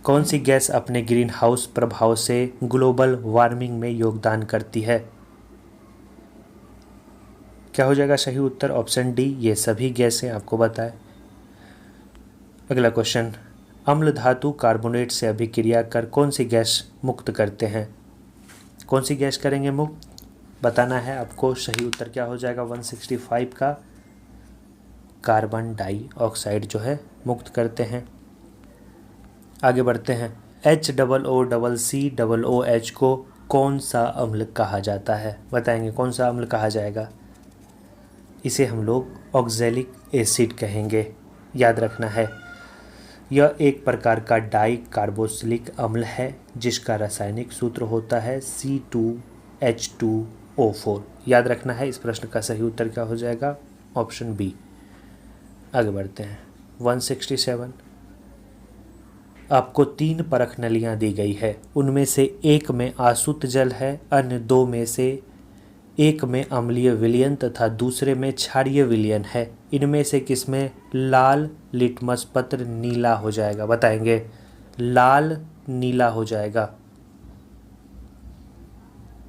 कौन सी गैस अपने ग्रीन हाउस प्रभाव से ग्लोबल वार्मिंग में योगदान करती है? क्या हो जाएगा सही उत्तर? ऑप्शन डी, ये सभी गैसें आपको बताएं। अगला क्वेश्चन, अम्ल धातु कार्बोनेट से अभिक्रिया कर कौन सी गैस मुक्त करते हैं? कौन सी गैस करेंगे मुक्त, बताना है आपको। सही उत्तर क्या हो जाएगा? 165 का कार्बन डाइऑक्साइड जो है मुक्त करते हैं। आगे बढ़ते हैं। HOOCOOH को कौन सा अम्ल कहा जाता है? बताएंगे कौन सा अम्ल कहा जाएगा? इसे हम लोग ऑक्जेलिक एसिड कहेंगे, याद रखना है। यह एक प्रकार का डाई कार्बोक्सिलिक अम्ल है जिसका रासायनिक सूत्र होता है C2H2O4। याद रखना है। इस प्रश्न का सही उत्तर क्या हो जाएगा? Option B. आगे बढ़ते हैं। 167, आपको 3 परख नलियाँ दी गई है, उनमें से एक में आसुत जल है, अन्य 2 में से एक में अम्लीय विलयन तथा दूसरे में क्षारीय विलयन है। इनमें से किसमें लाल लिटमस पत्र नीला हो जाएगा? बताएंगे। लाल नीला हो जाएगा।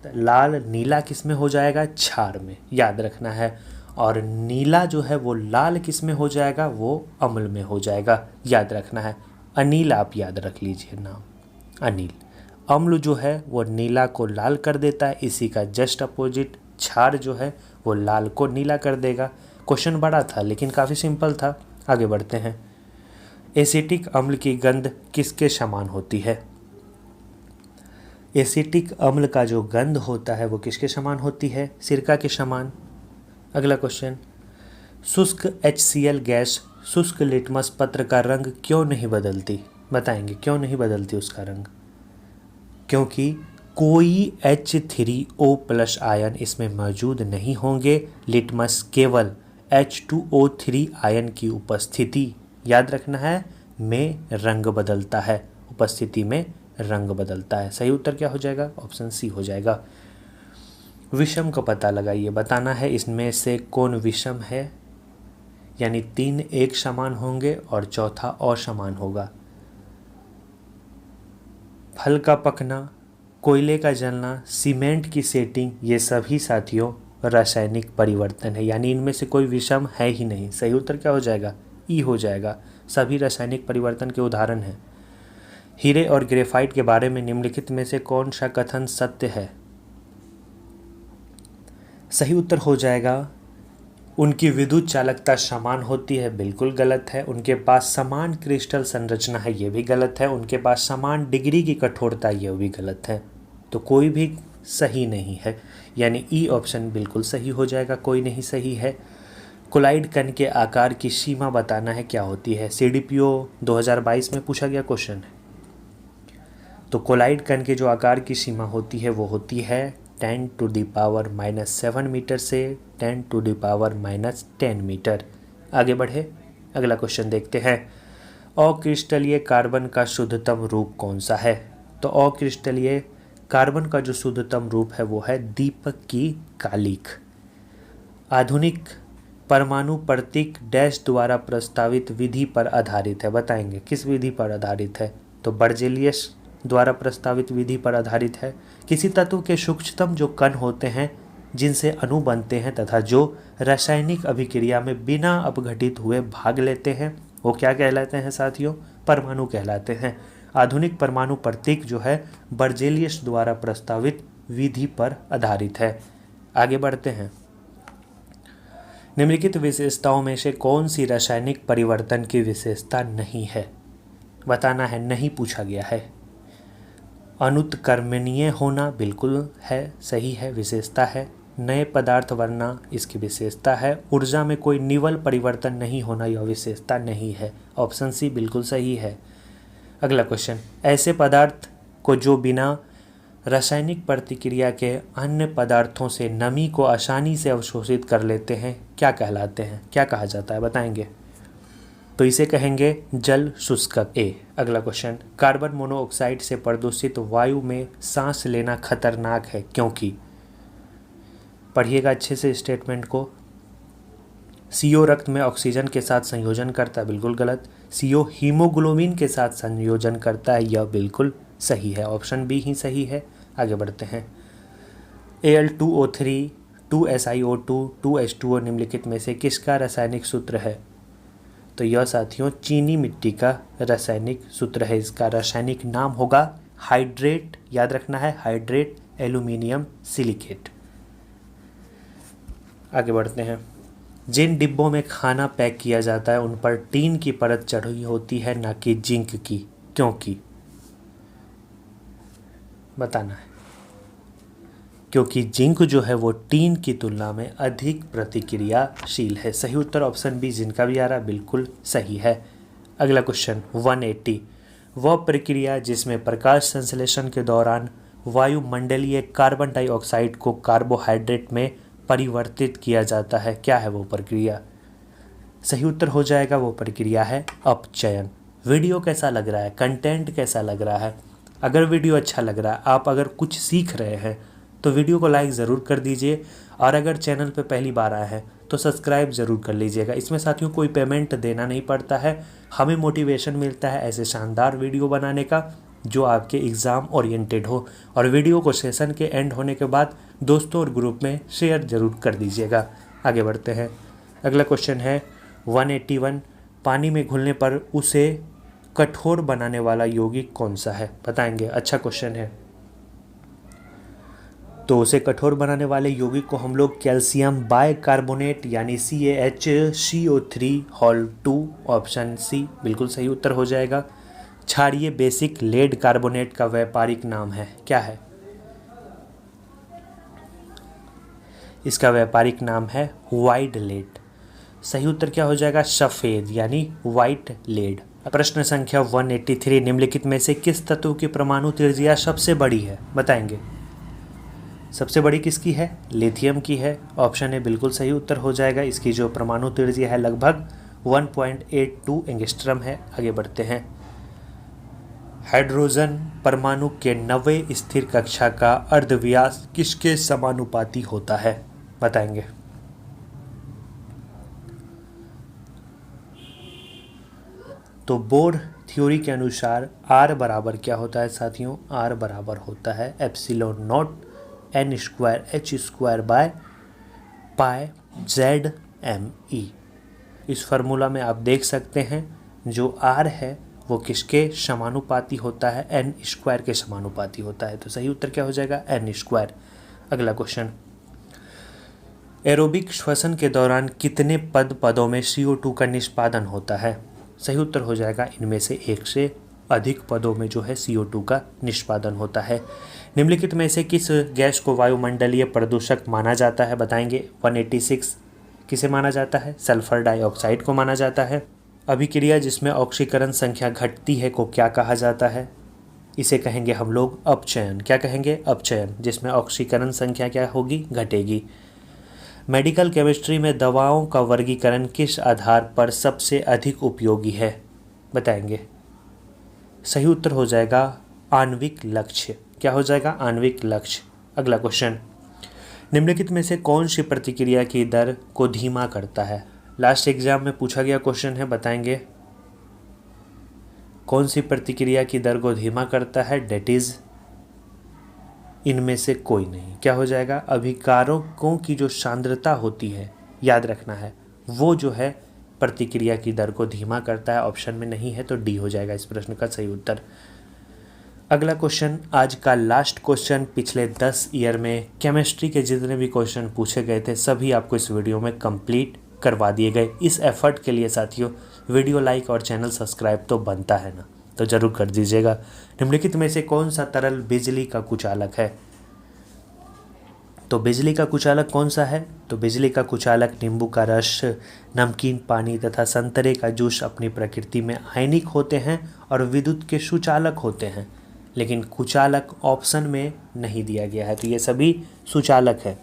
लाल नीला किसमें हो जाएगा? क्षार में, याद रखना है। और नीला जो है वो लाल किसमें हो जाएगा? वो अम्ल में हो जाएगा, याद रखना है। अनिल आप याद रख लीजिए नाम, अनिल। अम्ल जो है वो नीला को लाल कर देता है, इसी का जस्ट अपोजिट क्षार जो है वो लाल को नीला कर देगा। क्वेश्चन बड़ा था लेकिन काफ़ी सिंपल था। आगे बढ़ते हैं। एसिटिक अम्ल की गंध किसके समान होती है? एसिटिक अम्ल का जो गंध होता है वो किसके समान होती है? सिरका के समान। अगला क्वेश्चन, शुष्क HCl गैस शुष्क लिटमस पत्र का रंग क्यों नहीं बदलती? बताएंगे क्यों नहीं बदलती उसका रंग? क्योंकि कोई H3O+ आयन इसमें मौजूद नहीं होंगे। लिटमस केवल H2O3 आयन की उपस्थिति, याद रखना है, में रंग बदलता है। उपस्थिति में रंग बदलता है। सही उत्तर क्या हो जाएगा? ऑप्शन सी हो जाएगा। विषम का पता लगाइए, बताना है इसमें से कौन विषम है, यानी 3 एक समान होंगे और चौथा असमान होगा। फल का पकना, कोयले का जलना, सीमेंट की सेटिंग, ये सभी साथियों रासायनिक परिवर्तन है, यानी इनमें से कोई विषम है ही नहीं। सही उत्तर क्या हो जाएगा? ई हो जाएगा। सभी रासायनिक परिवर्तन के उदाहरण हैं। हीरे और ग्रेफाइट के बारे में निम्नलिखित में से कौन सा कथन सत्य है? सही उत्तर हो जाएगा उनकी विद्युत चालकता समान होती है, बिल्कुल गलत है। उनके पास समान क्रिस्टल संरचना है, ये भी गलत है। उनके पास समान डिग्री की कठोरता, ये भी गलत है। तो कोई भी सही नहीं है, यानी ई ऑप्शन बिल्कुल सही हो जाएगा, कोई नहीं सही है। कोलाइड कण के आकार की सीमा बताना है क्या होती है? CDPO 2022 में पूछा गया क्वेश्चन है। तो कोलाइड कण के जो आकार की सीमा होती है वो होती है 10⁻⁻7 मीटर से 10⁻⁻10 मीटर। आगे बढ़े, अगला क्वेश्चन देखते हैं। अक्रिस्टलीय कार्बन का शुद्धतम रूप कौन सा है? तो अक्रिस्टलीय कार्बन का जो शुद्धतम रूप है वो है दीपक की कालिख। आधुनिक परमाणु प्रतीक डैश द्वारा प्रस्तावित विधि पर आधारित है। बताएंगे किस विधि पर आधारित है? तो बर्जेलियस द्वारा प्रस्तावित विधि पर आधारित है। किसी तत्व के सूक्ष्मतम जो कण होते हैं जिनसे अणु बनते हैं तथा जो रासायनिक अभिक्रिया में बिना अपघटित हुए भाग लेते हैं वो क्या कहलाते हैं साथियों? परमाणु कहलाते हैं। आधुनिक परमाणु प्रतीक जो है बर्जेलियस द्वारा प्रस्तावित विधि पर आधारित है। आगे बढ़ते हैं। निम्नलिखित विशेषताओं में से कौन सी रासायनिक परिवर्तन की विशेषता नहीं है? बताना है, नहीं पूछा गया है। अनुत्क्रमणीय होना बिल्कुल है, सही है, विशेषता है। नए पदार्थ बनना इसकी विशेषता है। ऊर्जा में कोई निवल परिवर्तन नहीं होना यह विशेषता नहीं है। ऑप्शन सी बिल्कुल सही है। अगला क्वेश्चन, ऐसे पदार्थ को जो बिना रासायनिक प्रतिक्रिया के अन्य पदार्थों से नमी को आसानी से अवशोषित कर लेते हैं क्या कहलाते हैं, क्या कहा जाता है, बताएंगे? तो इसे कहेंगे जल शुष्कक। ए। अगला क्वेश्चन, कार्बन मोनोऑक्साइड से प्रदूषित वायु में सांस लेना खतरनाक है क्योंकि? पढ़िएगा अच्छे से स्टेटमेंट को। CO रक्त में ऑक्सीजन के साथ संयोजन करता है, बिल्कुल गलत। CO हीमोग्लोबिन के साथ संयोजन करता है, यह बिल्कुल सही है। ऑप्शन बी ही सही है। आगे बढ़ते हैं। Al2O3 2SiO2 2H2O निम्नलिखित में से किसका रासायनिक सूत्र है? तो यह साथियों चीनी मिट्टी का रासायनिक सूत्र है। इसका रासायनिक नाम होगा हाइड्रेट, याद रखना है, हाइड्रेट एल्यूमिनियम सिलिकेट। आगे बढ़ते हैं। जिन डिब्बों में खाना पैक किया जाता है उन पर टीन की परत चढ़ी होती है, ना कि जिंक की, क्योंकि? बताना है। क्योंकि जिंक जो है वो टीन की तुलना में अधिक प्रतिक्रियाशील है। सही उत्तर ऑप्शन बी, जिनका भी आ रहा, बिल्कुल सही है। अगला क्वेश्चन 180, वह प्रक्रिया जिसमें प्रकाश संश्लेषण के दौरान वायुमंडलीय कार्बन डाइऑक्साइड को कार्बोहाइड्रेट में परिवर्तित किया जाता है, क्या है वो प्रक्रिया? सही उत्तर हो जाएगा, वो प्रक्रिया है अपचयन। वीडियो कैसा लग रहा है, कंटेंट कैसा लग रहा है? अगर वीडियो अच्छा लग रहा है, आप अगर कुछ सीख रहे हैं तो वीडियो को लाइक ज़रूर कर दीजिए, और अगर चैनल पे पहली बार आए हैं तो सब्सक्राइब ज़रूर कर लीजिएगा। इसमें साथियों कोई पेमेंट देना नहीं पड़ता है, हमें मोटिवेशन मिलता है ऐसे शानदार वीडियो बनाने का जो आपके एग्ज़ाम ओरिएंटेड हो। और वीडियो को सेशन के एंड होने के बाद दोस्तों और ग्रुप में शेयर ज़रूर कर दीजिएगा। आगे बढ़ते हैं। अगला क्वेश्चन है 181, पानी में घुलने पर उसे कठोर बनाने वाला यौगिक कौन सा है, बताएंगे? अच्छा क्वेश्चन है। तो उसे कठोर बनाने वाले यौगिक को हम लोग कैल्शियम बाइकार्बोनेट यानी CaHCO3 ऑप्शन सी बिल्कुल सही उत्तर हो जाएगा। क्षारीय बेसिक लेड कार्बोनेट का व्यापारिक नाम है, क्या है? इसका व्यापारिक नाम है वाइड लेड। सही उत्तर क्या हो जाएगा? सफ़ेद यानी वाइट लेड। प्रश्न संख्या 183, निम्नलिखित में से किस तत्व की परमाणु त्रिज्या सबसे बड़ी है, बताएंगे? सबसे बड़ी किसकी है? लिथियम की है। ऑप्शन ए बिल्कुल सही उत्तर हो जाएगा। इसकी जो परमाणु त्रिज्या है लगभग 1.82 एंगस्ट्रम है। आगे बढ़ते हैं। हाइड्रोजन परमाणु के 90 स्थिर कक्षा का अर्धव्यास किसके समानुपाती होता है, बताएंगे? तो बोर थ्योरी के अनुसार R बराबर क्या होता है साथियों? R बराबर होता है epsilon not n² by pi ZME। इस फार्मूला में आप देख सकते हैं जो R है वो किसके समानुपाती होता है? n² के समानुपाती होता है। तो सही उत्तर क्या हो जाएगा? n²। अगला क्वेश्चन, एरोबिक श्वसन के दौरान कितने पदों में CO2 का निष्पादन होता है? सही उत्तर हो जाएगा इनमें से एक से अधिक पदों में जो है CO2 का निष्पादन होता है। निम्नलिखित में से किस गैस को वायुमंडलीय प्रदूषक माना जाता है, बताएंगे? 186 किसे माना जाता है? सल्फर डाइऑक्साइड को माना जाता है। अभिक्रिया जिसमें ऑक्सीकरण संख्या घटती है को क्या कहा जाता है? इसे कहेंगे हम लोग अपचयन। क्या कहेंगे? अपचयन, जिसमें ऑक्सीकरण संख्या क्या होगी? घटेगी। मेडिकल केमिस्ट्री में दवाओं का वर्गीकरण किस आधार पर सबसे अधिक उपयोगी है, बताएंगे? सही उत्तर हो जाएगा आणविक लक्ष्य। क्या हो जाएगा? आणविक लक्ष्य। अगला क्वेश्चन, निम्नलिखित में से कौन सी प्रतिक्रिया की दर को धीमा करता है? लास्ट एग्जाम में पूछा गया क्वेश्चन है, बताएंगे? कौन सी प्रतिक्रिया की दर को धीमा करता है? डेट इज इनमें से कोई नहीं। क्या हो जाएगा? अभिकारकों की जो सांद्रता होती है, याद रखना है, वो जो है प्रतिक्रिया की दर को धीमा करता है। ऑप्शन में नहीं है तो डी हो जाएगा इस प्रश्न का सही उत्तर। अगला क्वेश्चन, आज का लास्ट क्वेश्चन। पिछले 10 ईयर में केमिस्ट्री के जितने भी क्वेश्चन पूछे गए थे सभी आपको इस वीडियो में कंप्लीट करवा दिए गए। इस एफर्ट के लिए साथियों वीडियो लाइक और चैनल सब्सक्राइब तो बनता है ना, तो ज़रूर कर दीजिएगा। निम्नलिखित में से कौन सा तरल बिजली का कुचालक है? तो बिजली का कुचालक कौन सा है? तो बिजली का कुचालक नींबू का रस, नमकीन पानी तथा संतरे का जूस अपनी प्रकृति में आयनिक होते हैं और विद्युत के सुचालक होते हैं, लेकिन कुचालक ऑप्शन में नहीं दिया गया है, तो ये सभी सुचालक है।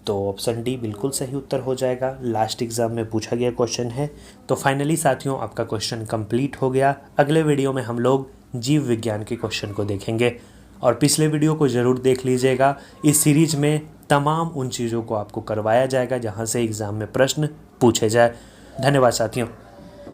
तो ऑप्शन डी बिल्कुल सही उत्तर हो जाएगा। लास्ट एग्जाम में पूछा गया क्वेश्चन है। तो फाइनली साथियों आपका क्वेश्चन कंप्लीट हो गया। अगले वीडियो में हम लोग जीव विज्ञान के क्वेश्चन को देखेंगे और पिछले वीडियो को ज़रूर देख लीजिएगा। इस सीरीज में तमाम उन चीज़ों को आपको करवाया जाएगा जहां से एग्ज़ाम में प्रश्न पूछे जाए। धन्यवाद साथियों।